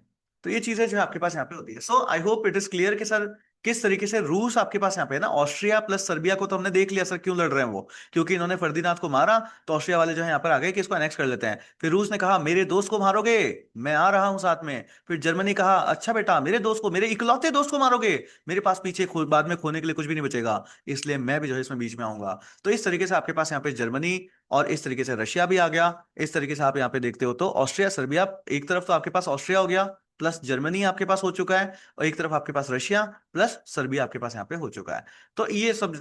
Speaker 1: तो ये चीजें जो है आपके पास यहाँ पे होती है। So I hope it is clear कि सर किस तरीके से रूस आपके पास यहाँ पे है ना, ऑस्ट्रिया प्लस सर्बिया को तो हमने देख लिया सर क्यों लड़ रहे हैं वो, क्योंकि इन्होंने फर्दिनांद को मारा, तो ऑस्ट्रिया वाले जो है यहाँ पर आ गए कि इसको एनेक्स कर लेते हैं। फिर रूस ने कहा मेरे दोस्त को मारोगे, मैं आ रहा हूं साथ में। फिर जर्मनी कहा अच्छा बेटा मेरे दोस्त को, मेरे इकलौते दोस्त को मारोगे, मेरे पास पीछे बाद में खोने के लिए कुछ भी नहीं बचेगा, इसलिए मैं भी जो है इसमें बीच में आऊंगा। तो इस तरीके से आपके पास यहाँ पे जर्मनी और इस तरीके से रशिया भी आ गया। इस तरीके से आप यहाँ पे देखते हो तो ऑस्ट्रिया सर्बिया, एक तरफ तो आपके पास ऑस्ट्रिया हो गया प्लस जर्मनी आपके पास हो चुका है, और एक तरफ आपके पास रशिया प्लस सर्बिया आपके पास यहाँ पे हो चुका है। तो ये सब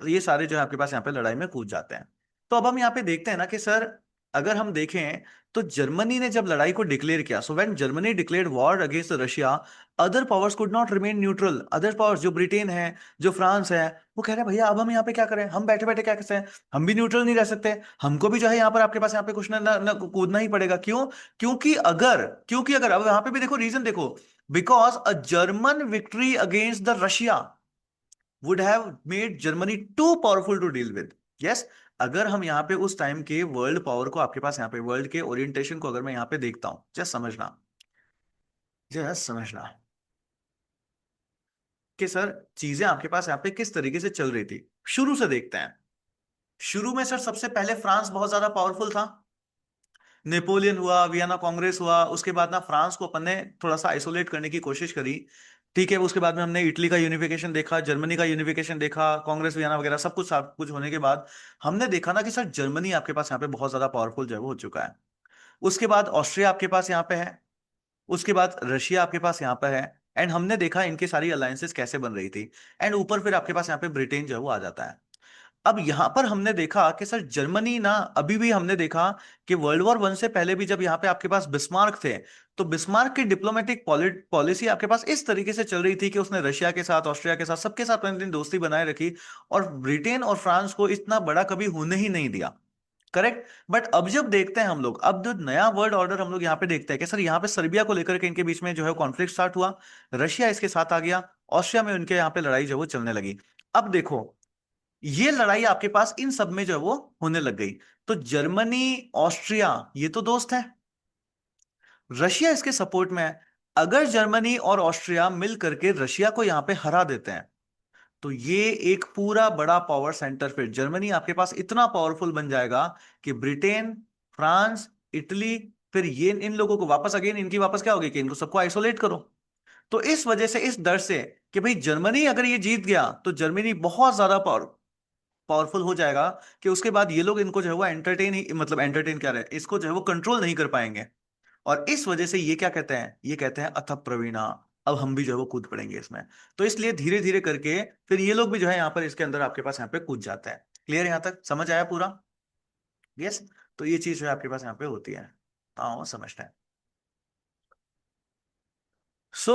Speaker 1: ये सारे जो है आपके पास यहाँ पे लड़ाई में कूद जाते हैं। तो अब हम यहाँ पे देखते हैं ना कि सर अगर हम देखें तो जर्मनी ने जब लड़ाई को डिक्लेयर किया, so when Germany declared war against Russia, other powers could not remain neutral. Other powers जो ब्रिटेन है, जो फ्रांस है, वो कह रहे हैं भैया अब हम यहाँ पे क्या करें, हम बैठे बैठे क्या कर सकते हैं, हम भी न्यूट्रल नहीं रह सकते, हमको भी जो है यहाँ पर आपके पास यहाँ पे कुछ ना कूदना ही पड़ेगा। क्यों? क्योंकि अगर अब यहाँ पे भी देखो रीजन देखो, because a German victory against the Russia would have made Germany too powerful to deal with. Yes, अगर हम यहाँ पे उस टाइम के वर्ल्ड पावर को आपके पास यहाँ पे वर्ल्ड के ओरिएंटेशन को अगर मैं यहाँ पे देखता हूं, जस्ट समझना कि सर चीजें आपके पास यहाँ पे किस तरीके से चल रही थी, शुरू से देखते हैं। शुरू में सर सबसे पहले फ्रांस बहुत ज्यादा पावरफुल था, नेपोलियन हुआ, वियना कांग्रेस हुआ, उसके बाद ना फ्रांस को अपन ने थोड़ा सा आइसोलेट करने की कोशिश करी। ठीक है, उसके बाद में हमने इटली का यूनिफिकेशन देखा, जर्मनी का यूनिफिकेशन देखा, कांग्रेस वियना वगैरह सब कुछ होने के बाद हमने देखा ना कि सर जर्मनी आपके पास यहाँ पे बहुत ज्यादा पावरफुल जो है वो हो चुका है। उसके बाद ऑस्ट्रिया आपके पास यहाँ पे है, उसके बाद रशिया आपके पास यहाँ पर है, एंड हमने देखा इनकी सारी अलायंसेस कैसे बन रही थी, एंड ऊपर फिर आपके पास यहाँ पे ब्रिटेन जो है वो आ जाता है। अब यहां पर हमने देखा कि सर जर्मनी ना, अभी भी हमने देखा कि वर्ल्ड वॉर 1 से पहले भी जब यहाँ पे आपके पास बिस्मार्क थे, तो बिस्मार्क की डिप्लोमेटिक पॉलिसी आपके पास इस तरीके से चल रही थी कि उसने रशिया के साथ, ऑस्ट्रिया के साथ, सबके साथ अपनी दोस्ती बनाए रखी, और ब्रिटेन और फ्रांस को इतना बड़ा कभी होने ही नहीं दिया। करेक्ट। बट अब जब देखते हैं हम लोग, अब जो नया वर्ल्ड ऑर्डर हम लोग यहाँ पे देखते हैं कि सर यहाँ पे सर्बिया को लेकर के इनके बीच में जो है कॉन्फ्लिक्ट स्टार्ट हुआ, रशिया इसके साथ आ गया, ऑस्ट्रिया में उनके यहाँ पे लड़ाई जो है वो चलने लगी। अब देखो ये लड़ाई आपके पास इन सब में जो है वो होने लग गई। तो जर्मनी, ऑस्ट्रिया ये तो दोस्त है, रशिया इसके सपोर्ट में है। अगर जर्मनी और ऑस्ट्रिया मिल करके रशिया को यहां पे हरा देते हैं, तो ये एक पूरा बड़ा पावर सेंटर, फिर जर्मनी आपके पास इतना पावरफुल बन जाएगा कि ब्रिटेन, फ्रांस, इटली, फिर ये इन लोगों को वापस अगेन इनकी वापस क्या होगी कि इनको सबको आइसोलेट करो। तो इस वजह से, इस डर से कि भाई जर्मनी अगर ये जीत गया तो जर्मनी बहुत ज्यादा पावरफुल हो जाएगा, कि उसके बाद ये लोग इनको जो है वो एंटरटेन ही, मतलब एंटरटेन क्या रहे, इसको जो है वो कंट्रोल नहीं कर पाएंगे। और इस वजह से ये क्या कहते हैं, ये कहते हैं अथ प्रवीणा, अब हम भी जो है वो कूद पड़ेंगे इसमें। तो इसलिए धीरे धीरे करके फिर ये लोग भी जो है यहाँ पर इसके अंदर आपके पास यहाँ पे कूद जाते हैं। क्लियर, यहाँ तक समझ आया पूरा? यस। तो ये चीज जो है आपके पास यहाँ पे होती है। हाँ समझते हैं। सो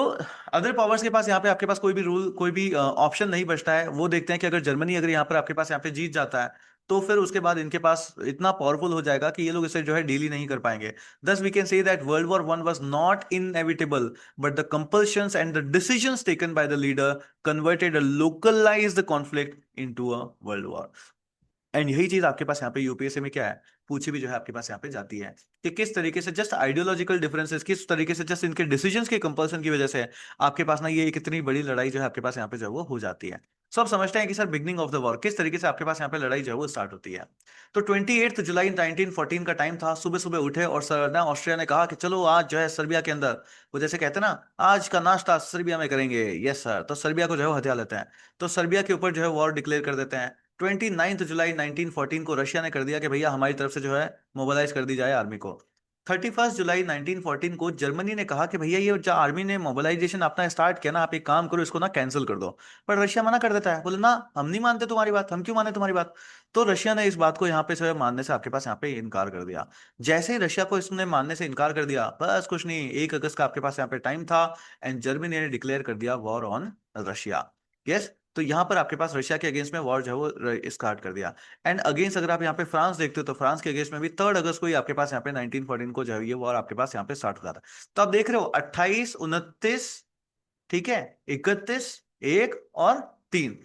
Speaker 1: अदर पावर्स के पास यहाँ पे आपके पास कोई भी रूल, कोई भी ऑप्शन नहीं बचता है। वो देखते हैं कि अगर जर्मनी अगर यहाँ पर आपके पास यहाँ पे जीत जाता है, तो फिर उसके बाद इनके पास इतना पावरफुल हो जाएगा कि ये लोग इसे जो है डील ही नहीं कर पाएंगे। Thus we can say that world war 1 was not inevitable, but the compulsions and the decisions taken by the leader converted a localized conflict into a world war. And यही चीज आपके पास यहाँ पे यूपीएससी में क्या है, पूछी भी जो है आपके पास यहाँ पे जाती है, कि किस तरीके से जस्ट आइडियोलॉजिकल डिफरेंसेस, किस तरीके से जस्ट इनके डिसीजंस के कंपल्सन की वजह से आपके पास ना ये एक इतनी बड़ी लड़ाई जो है आपके पास यहाँ पे जो है वो हो जाती है। सब समझते हैं कि sir beginning of the war किस तरीके से आपके पास यहाँ पे लड़ाई जो है वो स्टार्ट होती है। तो 28 जुलाई 1914 का टाइम था, सुबह सुबह उठे और सर ना ऑस्ट्रिया ने कहा कि चलो आज जो है सर्बिया के अंदर, वो जैसे कहते हैं ना आज का नाश्ता सर्बिया में करेंगे, यस सर, तो सर्बिया को जो है वो हथिया लेते हैं। तो सर्बिया के ऊपर जो है वॉर डिक्लेयर कर देते हैं। 29 जुलाई 1914 को रशिया ने कर दिया कि भैया हमारी तरफ से जो है मोबिलाइज कर दी जाए आर्मी को। 31 जुलाई 1914 को जर्मनी ने कहा कि भैया ये जो आर्मी ने मोबिलाइजेशन अपना स्टार्ट किया ना, आप एक काम करो, इसको ना कैंसिल कर दो। पर रशिया मना कर देता है, बोले ना हम नहीं मानते तुम्हारी बात, हम क्यों माने तुम्हारी बात। तो रशिया ने इस बात को यहाँ पे जो है मानने से आपके पास यहाँ पे इनकार कर दिया। जैसे ही रशिया को इसने मानने से इनकार कर दिया, बस कुछ नहीं, 1 अगस्त का आपके पास यहाँ पे टाइम था, एंड जर्मनी ने डिक्लेयर कर दिया वॉर ऑन रशिया। यस, तो यहाँ पर आपके पास रशिया के अगेंस्ट में वॉर जो है वो स्टार्ट कर दिया। एंड अगेंस्ट अगर आप यहाँ पे फ्रांस देखते हो, तो फ्रांस के अगेंस्ट में भी 3 अगस्त को ही आपके पास यहाँ पे 1914 को जो है ये वॉर आपके पास यहाँ पे स्टार्ट होता था। तो आप देख रहे हो 28, 29, ठीक है, 31, 1 और 3,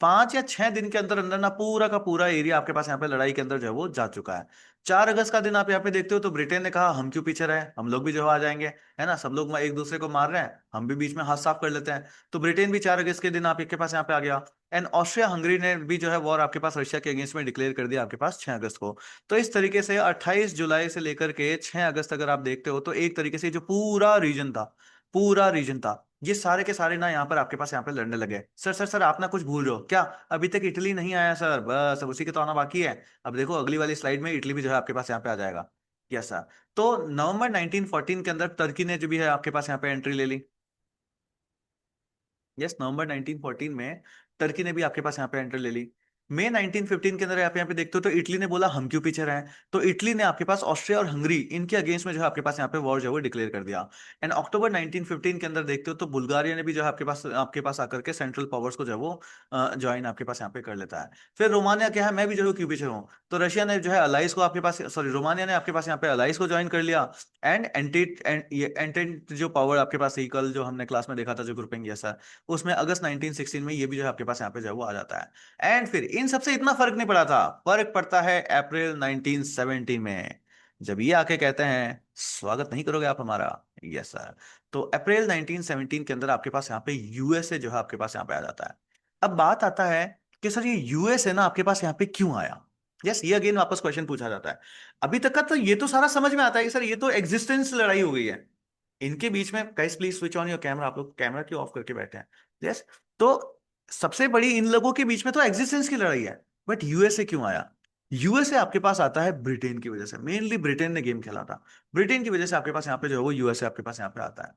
Speaker 1: 5 या 6 दिन के अंदर अंदर ना पूरा का पूरा एरिया आपके पास यहाँ पे लड़ाई के अंदर जो है वो जा चुका है। 4 अगस्त का दिन आप यहाँ पे देखते हो, तो ब्रिटेन ने कहा हम क्यों पीछे रहे, हम लोग भी जो है आ जाएंगे, है ना, सब लोग एक दूसरे को मार रहे हैं, हम भी बीच में हाथ साफ कर लेते हैं। तो ब्रिटेन भी 4 अगस्त के दिन आपके पास यहाँ पे आ गया। एंड ऑस्ट्रिया हंगरी ने भी जो है वॉर आपके पास रशिया के अगेंस्ट में डिक्लेयर कर दिया आपके पास 6 अगस्त को। तो इस तरीके से 28 जुलाई से लेकर के 6 अगस्त अगर आप देखते हो, तो एक तरीके से जो पूरा रीजन था, पूरा रीजन था, ये सारे के सारे ना यहाँ पर आपके पास यहाँ पे लड़ने लगे। सर सर सर, आप ना कुछ भूल रहे हो क्या, अभी तक इटली नहीं आया सर, बस अब उसी के तो आना बाकी है। अब देखो अगली वाली स्लाइड में इटली भी जो है आपके पास यहाँ पे आ जाएगा। Yes sir. तो नवंबर 1914 के अंदर टर्की ने जो भी है आपके पास यहाँ पे एंट्री ले ली। यस, नवंबर 1914 में टर्की ने भी आपके पास यहाँ पे एंट्री ले ली। मई 1915 के अंदर आप यहाँ पे देखते हो, तो इटली ने बोला हम क्यों पीछे रहे, तो इटली ने आपके पास ऑस्ट्रिया और हंगरी इनके अगेंस्ट में जो है आपके पास यहाँ पे वॉर जो है वो डिक्लेयर कर दिया। एंड अक्टूबर 1915 के अंदर देखते हो, तो बुल्गारिया ने भी जो है आपके पास आकर के सेंट्रल पावर्स को जो है वो ज्वाइन आपके पास यहाँ पे कर लेता है। फिर रोमानिया क्या है, मैं भी जो है क्यों पीछे हूँ, तो रशिया ने जो है अलाइस को आपके पास, सॉरी, रोमानिया ने आपके पास यहाँ पे अलाइस को ज्वाइन कर लिया। एंड एंटेंट जो पावर आपके पास थी, कल जो हमने क्लास में देखा था जो ग्रुपिंग जैसा, उसमें अगस्त 1916 में ये भी जो है आपके पास यहाँ पे जो है वो आ जाता है। एंड फिर इन सबसे इतना फर्क नहीं पड़ा था, फर्क पड़ता है अप्रैल 1917 में, जब ये आके कहते हैं स्वागत नहीं करोगे आप हमारा। Yes sir. तो अप्रैल 1917 के अंदर आपके पास यहाँ पे यूएसए जो है आपके पास यहाँ पे आ जाता है। अब बात आता है कि सर ये यूएसए ना आपके पास यहाँ पे क्यों आया। यस, ये अगेन वापस क्वेश्चन पूछा जाता है। अभी तक का तो ये तो सारा समझ में आता है कि सर ये तो एग्जिस्टेंस लड़ाई हो गई है इनके बीच में। Guys please switch on your camera, आप लोग कैमरा क्यों ऑफ करके बैठे हैं। यस। तो सबसे बड़ी इन लोगों के बीच में तो एग्जिस्टेंस की लड़ाई है। बट यूएसए क्यों आया। यूएसए आपके पास आता है ब्रिटेन की वजह से, मेनली ब्रिटेन ने गेम खेला था, ब्रिटेन की वजह से आपके पास यहाँ पे जो है वो यूएसए आपके पास यहाँ पे आता है।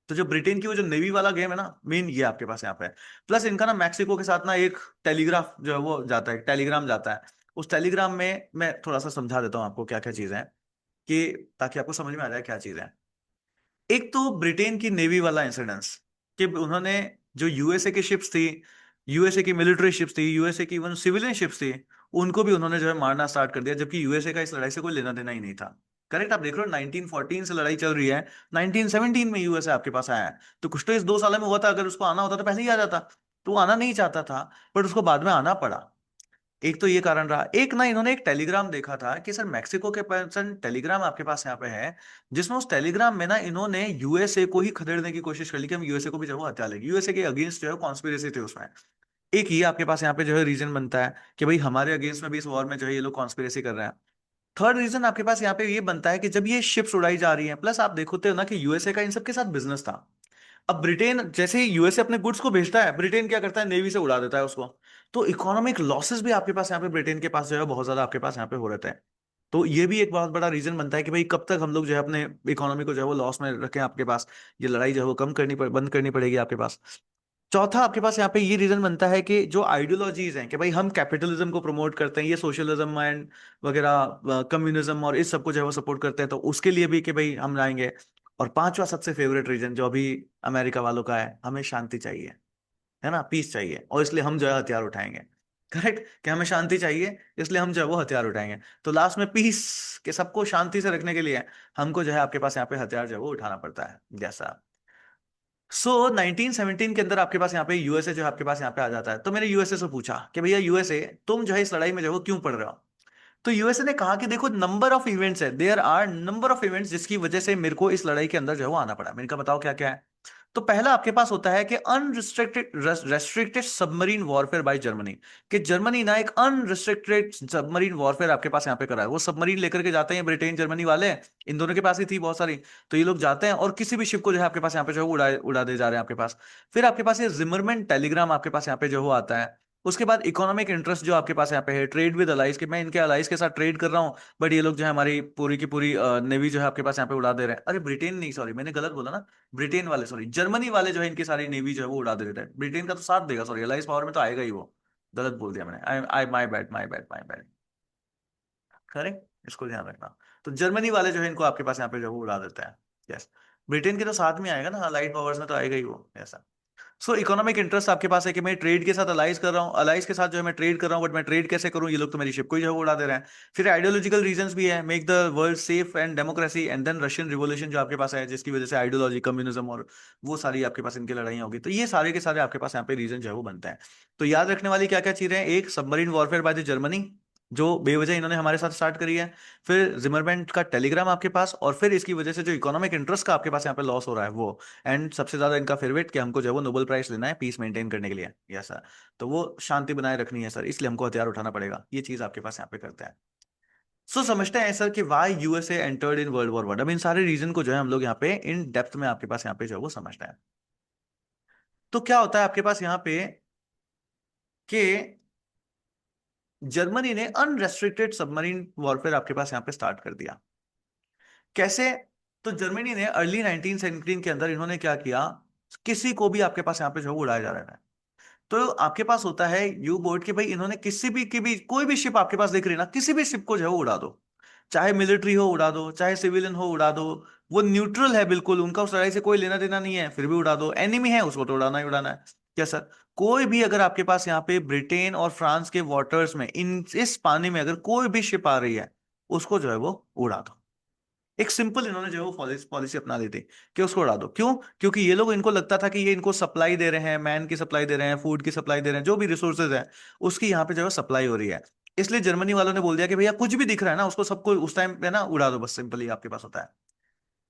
Speaker 1: तो जो ब्रिटेन की वो जो नेवी वाला गेम है ना, मेन ये आपके पास यहाँ पे है। प्लस इनका ना मैक्सिको के साथ ना एक टेलीग्राफ जो है वो जाता है, टेलीग्राम जाता है। उस टेलीग्राम में मैं थोड़ा सा समझा देता हूँ आपको क्या क्या चीजें हैं, कि ताकि आपको समझ में आ जाए क्या चीजें हैं। एक तो ब्रिटेन की नेवी वाला इंसिडेंस, कि उन्होंने जो यूएसए की शिप्स थी, यूएसए की मिलिट्री शिप्स थी, यूएसए की इवन सिविलियन शिप्स थी, उनको भी उन्होंने जो है मारना स्टार्ट कर दिया, जबकि यूएसए का इस लड़ाई से कोई लेना देना ही नहीं था। करेक्ट, आप देख रहे हो 1914 से लड़ाई चल रही है, 1917 में यूएसए आपके पास आया है, तो कुछ तो इस 2 साल में हुआ था। अगर उसको आना होता तो पहले ही आ जाता, तो वो आना नहीं चाहता था, बट उसको बाद में आना पड़ा। एक तो ये कारण रहा। एक ना इन्होंने एक टेलीग्राम देखा था कि सर मैक्सिको के पर्सन टेलीग्राम आपके पास यहाँ पे है, जिसमें उस टेलीग्राम में ना इन्होंने यूएसए को ही खदेड़ने की कोशिश कर ली कि हम यूएसए को भी जो है वो हत्या लेंगे, यूएसए के अगेंस्ट जो है कॉन्स्पिरेसी थी उसमें। एक ये आपके पास यहाँ पे जो है रीजन बनता है कि भाई हमारे अगेंस्ट में भी इस वॉर में जो है ये लोग कॉन्स्पिरेसी कर रहे हैं। थर्ड रीजन आपके पास यहाँ पे ये बनता है कि जब ये शिप्स उड़ाई जा रही हैं, प्लस आप देखोते हो ना कि यूएसए का इन सब के साथ बिजनेस था। अब ब्रिटेन जैसे ही यूएसए अपने गुड्स को भेजता है, ब्रिटेन क्या करता है, नेवी से उड़ा देता है उसको। तो इकोनॉमिक लॉसेस भी आपके पास यहाँ पे ब्रिटेन के पास जो है बहुत ज्यादा आपके पास यहाँ पे हो रहते हैं। तो ये भी एक बहुत बड़ा रीजन बनता है कि भाई कब तक हम लोग जो है अपने इकोनॉमी को जो है वो लॉस में रखें आपके पास, ये लड़ाई जो है वो बंद करनी पड़ेगी आपके पास। चौथा आपके पास यहाँ पे ये रीजन बनता है कि जो आइडियोलॉजीज हैं कि भाई हम कैपिटलिज्म को प्रमोट करते हैं, ये सोशलिज्म एंड वगैरह कम्युनिज्म और इस सबको जो है वो सपोर्ट करते हैं, तो उसके लिए भी कि भाई हम लाएंगे। और पांचवा सबसे फेवरेट रीजन जो अभी अमेरिका वालों का है, हमें शांति चाहिए, है ना, पीस चाहिए, और इसलिए हम जो है हथियार उठाएंगे। करेक्ट, कि हमें शांति चाहिए इसलिए हम जो है वो हथियार उठाएंगे। तो लास्ट में पीस के सबको शांति से रखने के लिए हमको जो है आपके पास यहाँ पे हथियार जो है वो उठाना पड़ता है जैसा। 1917 के अंदर आपके पास यहाँ पे यूएसए जो है आपके पास यहाँ पे आ जाता है। तो मैंने यूएसए से पूछा कि भैया यूएसए तुम जो है इस लड़ाई में जो है वो क्यों पड़ रहे हो। तो यूएसए ने कहा कि देखो नंबर ऑफ इवेंट्स है, there are number of events जिसकी वजह से मेरे को इस लड़ाई के अंदर जो है वो आना पड़ा। मैंने कहा बताओ क्या क्या है। तो पहला आपके पास होता है कि unrestricted restricted submarine warfare by Germany, कि जर्मनी ना एक अनरिस्ट्रिक्टेड सबमरीन वॉरफेयर आपके पास यहाँ पे करा है। वो सबमरीन लेकर के जाते हैं ब्रिटेन जर्मनी वाले, इन दोनों के पास ही थी बहुत सारी। तो ये लोग जाते हैं और किसी भी शिप को जो है आपके पास यहाँ पे जो है उड़ा उड़ा दे जा रहे हैं आपके पास। फिर आपके पास ये जिमरमैन टेलीग्राम आपके पास यहाँ पे जो है आता है। उसके बाद इकोनॉमिक इंटरेस्ट जो आपके पास यहाँ पे है, ट्रेड विद अलाइज, कि मैं इनके अलाइज के साथ ट्रेड कर रहा हूँ, बट ये लोग जो है हमारी पूरी की पूरी नेवी जो है आपके पास यहाँ पे उड़ा दे रहे हैं। अरे ब्रिटेन नहीं, सॉरी मैंने गलत बोला ना, ब्रिटेन वाले सॉरी, जर्मनी वाले जो है इनकी सारी नेवी जो है वो उड़ा दे रहे हैं। ब्रिटेन का तो साथ देगा, सॉरी अलाइज पावर में तो आएगा ही वो। गलत बोल दिया मैंने, I I my bad my bad my bad. Correct, इसको ध्यान रखना। तो जर्मनी वाले जो है इनको आपके पास यहाँ पे जो है वो उड़ा देते हैं। यस, ब्रिटेन के तो साथ में आएगा ना, लाइट पावर्स में तो आएगा ही वो, ऐसा। सो इकोनॉमिक इंटरेस्ट आपके पास है कि मैं ट्रेड के साथ अलाइज कर रहा हूँ, अलाइज के साथ जो है मैं ट्रेड कर रहा हूँ, बट मैं ट्रेड कैसे करूँ, ये लोग तो मेरी शिप को ही जो है वो उड़ा दे रहे हैं। फिर आइडियोलॉजिकल रीजंस भी है, make the world safe and democracy, and then Russian revolution जो आपके पास है, जिसकी वजह से आइडियोलॉजी कम्युनिज्म और वो सारी आपके पास इनकी लड़ाइयाँ होगी। तो ये सारे के सारे आपके पास यहाँ पे रीजन जो है वो बनते हैं। तो याद रखने वाली क्या क्या चीजें हैं, एक submarine warfare by the Germany, जो बेवजह इन्होंने हमारे साथ स्टार्ट करी है। फिर जिमरमैन का टेलीग्राम आपके पास, और फिर इसकी वजह से जो इकोनॉमिक इंटरेस्ट का आपके पास यहाँ पे लॉस हो रहा है वो। एंड सबसे ज्यादा इनका फेवरेट कि हमको जो है वो नोबेल प्राइज लेना है पीस मेंटेन करने के लिए, यस सर। तो वो शांति बनाए रखनी है सर, इसलिए हमको हथियार उठाना पड़ेगा, ये चीज आपके पास यहाँ पे करते हैं। सो समझते हैं सर कि why USA entered in world war one. अब इन सारे रीजन को जो है हम लोग यहाँ पे इन डेप्थ में आपके पास यहाँ पे जो है वो समझते हैं। तो क्या होता है आपके पास यहाँ पे कि जर्मनी ने अनरेस्ट्रिक्टेड सबमरीन वॉरफेयर आपके पास यहाँ पे स्टार्ट कर दिया। कैसे? तो जर्मनी ने अर्ली 1917 के अंदर इन्होंने क्या किया, किसी को भी आपके पास यहाँ पे जो है वो उड़ाया जा रहा है। तो आपके पास होता है यू बोट कि भाई इन्होंने किसी भी की भी कोई भी शिप आपके पास दिख रही है ना, किसी भी शिप को जो है वो उड़ा दो, चाहे मिलिट्री हो उड़ा दो, चाहे सिविलियन हो उड़ा दो। वो न्यूट्रल है बिल्कुल, उनका उस लड़ाई से कोई लेना देना नहीं है, फिर भी उड़ा दो। एनिमी है उसको तो उड़ाना ही उड़ाना है। क्या सर? कोई भी अगर आपके पास यहाँ पे ब्रिटेन और फ्रांस के वाटर्स में इन इस पानी में अगर कोई भी शिप आ रही है, उसको जो है वो उड़ा दो। एक सिंपल इन्होंने जो है वो पॉलिसी अपना ली थी कि उसको उड़ा दो। क्यों? क्योंकि ये लोग, इनको लगता था कि ये इनको सप्लाई दे रहे हैं, मैन की सप्लाई दे रहे हैं, फूड की सप्लाई दे रहे हैं, जो भी रिसोर्सेज है उसकी यहाँ पे जो है सप्लाई हो रही है। इसलिए जर्मनी वालों ने बोल दिया कि भैया कुछ भी दिख रहा है ना उसको सबको उस टाइम पे ना उड़ा दो, बस सिंपली आपके पास होता है।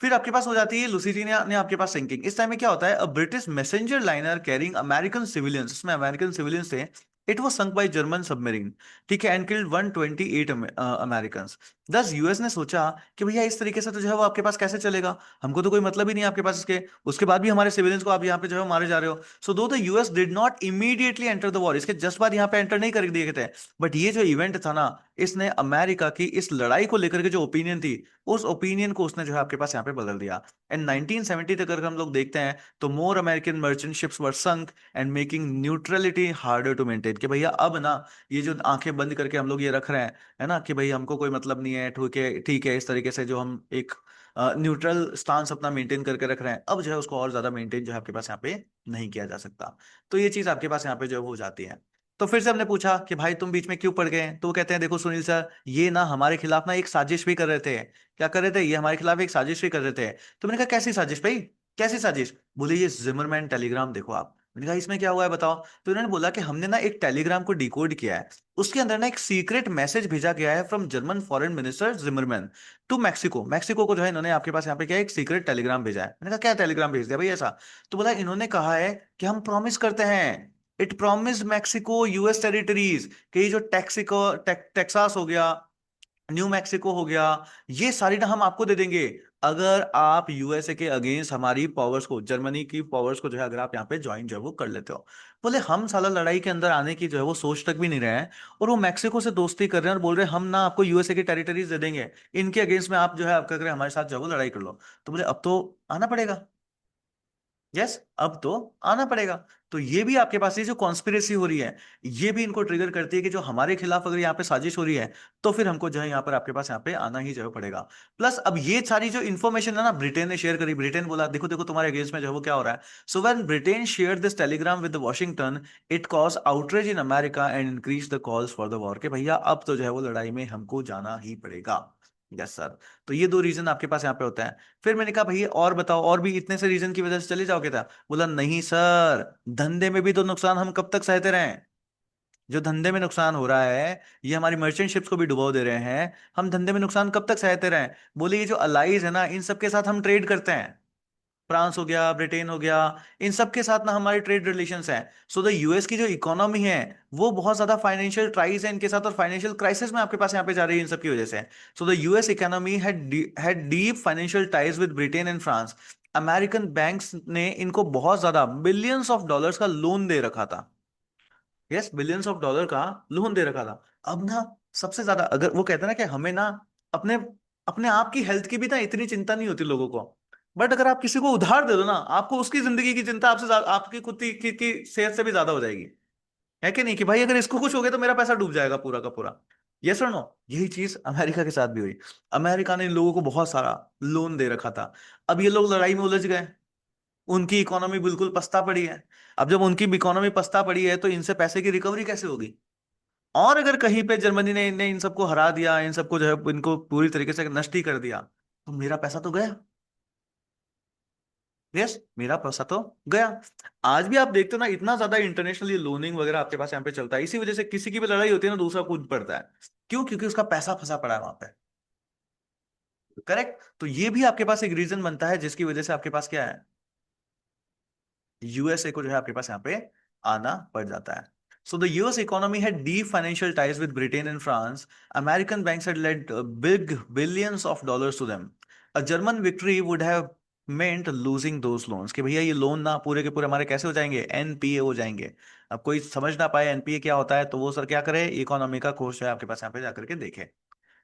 Speaker 1: फिर आपके पास हो जाती है लुसिटिनिया ने आपके पास सिंकिंग। इस टाइम में क्या होता है, a British messenger liner carrying American civilians, इसमें अमेरिकन सिविलियंस थे, it was sunk by German submarine, ठीक है, एंड किल्ड 128 अमेरिकन। दस यूएस ने सोचा कि भैया इस तरीके से तो जो है वो आपके पास कैसे चलेगा, हमको तो कोई मतलब ही नहीं है आपके पास इसके, उसके बाद भी हमारे सिविलियंस को आप यहाँ पे जो है मारे जा रहे हो। सो दो the US did not immediately enter the war, इसके जस्ट बाद यहाँ पे एंटर नहीं कर दिए थे, बट ये जो इवेंट था ना, इसने अमेरिका की इस लड़ाई को लेकर के जो ओपिनियन थी, उस ओपिनियन को उसने जो है आपके पास यहाँ पे बदल दिया। एंड 1970 तक अगर हम लोग देखते हैं तो more American merchant ships were sunk and making neutrality harder to maintain, कि भैया अब ना ये जो आंखें बंद करके हम लोग ये रख रहे हैं, है ना, कि भाई हमको कोई मतलब नहीं है, ठीक है ठीक है, इस तरीके से जो हम एक न्यूट्रल स्टांस अपना मेंटेन करके रख रहे हैं, अब जो है उसको और ज्यादा मेंटेन जो है आपके पास यहाँ पे नहीं किया जा सकता। तो ये चीज आपके पास यहाँ पे जो है हो जाती है। तो फिर से हमने पूछा कि भाई तुम बीच में क्यों पड़ गए, तो वो कहते हैं देखो सुनील सर, ये ना हमारे खिलाफ ना एक साजिश भी कर रहे थे। क्या कर रहे थे? ये हमारे खिलाफ एक साजिश भी कर रहे थे। तो मैंने कहा कैसी साजिश भाई, कैसी साजिश? बोले ये जिमरमैन टेलीग्राम देखो आप। मैंने कहा इसमें क्या हुआ है बताओ। तो इन्होंने बोला कि हमने ना एक टेलीग्राम को डिकोड किया है, उसके अंदर ना एक सीक्रेट मैसेज भेजा गया है from German foreign minister Zimmermann to Mexico. Mexico को जो है इन्होंने आपके पास यहाँ पे क्या एक सीक्रेट टेलीग्राम भेजा है। मैंने कहा क्या टेलीग्राम भेज दिया भाई ऐसा? तो बोला इन्होंने कहा है कि हम प्रॉमिस करते हैं, it promise Mexico US territories, कि ये जो टेक्सास हो गया, न्यू मैक्सिको हो गया, ये सारी ना हम आपको दे देंगे अगर आप यूएसए के अगेंस्ट हमारी पावर्स को, जर्मनी की पावर्स को जो है अगर आप यहाँ पे ज्वाइन जो है वो कर लेते हो। बोले हम साला लड़ाई के अंदर आने की जो है वो सोच तक भी नहीं रहे हैं, और वो मैक्सिको से दोस्ती कर रहे हैं और बोल रहे हैं हम ना आपको यूएसए की टेरिटरीज दे देंगे, इनके अगेंस्ट में आप जो है आपका करें हमारे साथ जो है वो लड़ाई कर लो। तो बोले अब तो आना पड़ेगा। यस, अब तो आना पड़ेगा। तो ये भी आपके पास ये जो कॉन्स्पिरेसी हो रही है, ये भी इनको ट्रिगर करती है कि जो हमारे खिलाफ अगर यहाँ पे साजिश हो रही है, तो फिर हमको जो है यहाँ पर आपके पास यहाँ पे आना ही जो है पड़ेगा। प्लस अब ये सारी जो इन्फॉर्मेशन है ना ब्रिटेन ने शेयर करी, ब्रिटेन बोला देखो देखो तुम्हारे अगेंस्ट में जो है वो क्या हो रहा है। So when Britain share this Telegram with Washington, it cause outrage in America and increase the calls for the war, के भैया अब तो जो है वो लड़ाई में हमको जाना ही पड़ेगा। Yes sir. तो ये दो रीजन आपके पास यहाँ पे होता है। फिर मैंने कहा भैया और बताओ, और भी इतने से रीजन की वजह से चले जाओगे था? बोला नहीं सर, धंधे में भी तो नुकसान हम कब तक सहते रहें? जो धंधे में नुकसान हो रहा है, ये हमारी मर्चेंट शिप्स को भी डुबो दे रहे हैं, हम धंधे में नुकसान कब तक सहते रहें? बोले ये जो अलाइज है ना, इन सबके साथ हम ट्रेड करते हैं, फ्रांस हो गया, ब्रिटेन हो गया, इन सब के साथ ना हमारे ट्रेड रिलेशंस हैं। सो द यूएस की जो इकोनॉमी है वो बहुत ज्यादा फाइनेंशियल ट्राइज है इनके साथ, और फाइनेंशियल क्राइसिस में आपके पास यहाँ पे जा रही है इन सब की वजह से। So the US economy had deep financial ties with Britain and France. American banks ने इनको बहुत ज्यादा बिलियंस ऑफ डॉलर्स का लोन दे रखा था। यस, बिलियंस ऑफ डॉलर का लोन दे रखा था। अब ना सबसे ज्यादा अगर वो कहते हैं ना कि हमें ना अपने अपने आप की हेल्थ की भी ना इतनी चिंता नहीं होती लोगों को, बट अगर आप किसी को उधार दे दो ना, आपको उसकी जिंदगी की चिंता आपसे आपकी खुद की सेहत से भी ज्यादा हो जाएगी। है कि नहीं, कि भाई अगर इसको कुछ हो गया तो मेरा पैसा डूब जाएगा पूरा का पूरा। यस और नो। यही चीज अमेरिका के साथ भी हुई। अमेरिका ने इन लोगों को बहुत सारा लोन दे रखा था। अब ये लोग लड़ाई में उलझ गए, उनकी इकोनॉमी बिल्कुल पछता पड़ी है। अब जब उनकी इकोनॉमी पछता पड़ी है तो इनसे पैसे की रिकवरी कैसे होगी? और अगर कहीं पे जर्मनी ने इन सबको हरा दिया, इन सबको जो है इनको पूरी तरीके से नष्ट ही कर दिया, तो मेरा पैसा तो गया। यस, मेरा पैसा तो गया। आज भी आप देखते हो ना, इतना ज्यादा इंटरनेशनली लोनिंग वगैरह आपके पास यहाँ पे चलता है, इसी वजह से किसी की भी लड़ाई होती है ना, दूसरा कूद पड़ता है। क्यों? क्योंकि उसका पैसा फंसा पड़ा है वहां पे। करेक्ट। तो ये भी आपके पास एक रीजन बनता है जिसकी वजह से आपके पास क्या है, यूएसए को जो है आपके पास यहाँ पे आना पड़ जाता है। So the US economy had deep financial ties with Britain and France. American banks had lent big billions of dollars to them. A German victory would have meant losing those loans. कि भैया ये loan ना पूरे के पूरे हमारे कैसे हो जाएंगे, एनपीए हो जाएंगे। अब कोई समझ ना पाए एनपीए क्या होता है, तो वो सर क्या करे, इकोनॉमी का कोर्स है आपके पास यहाँ पे जाकर के देखे।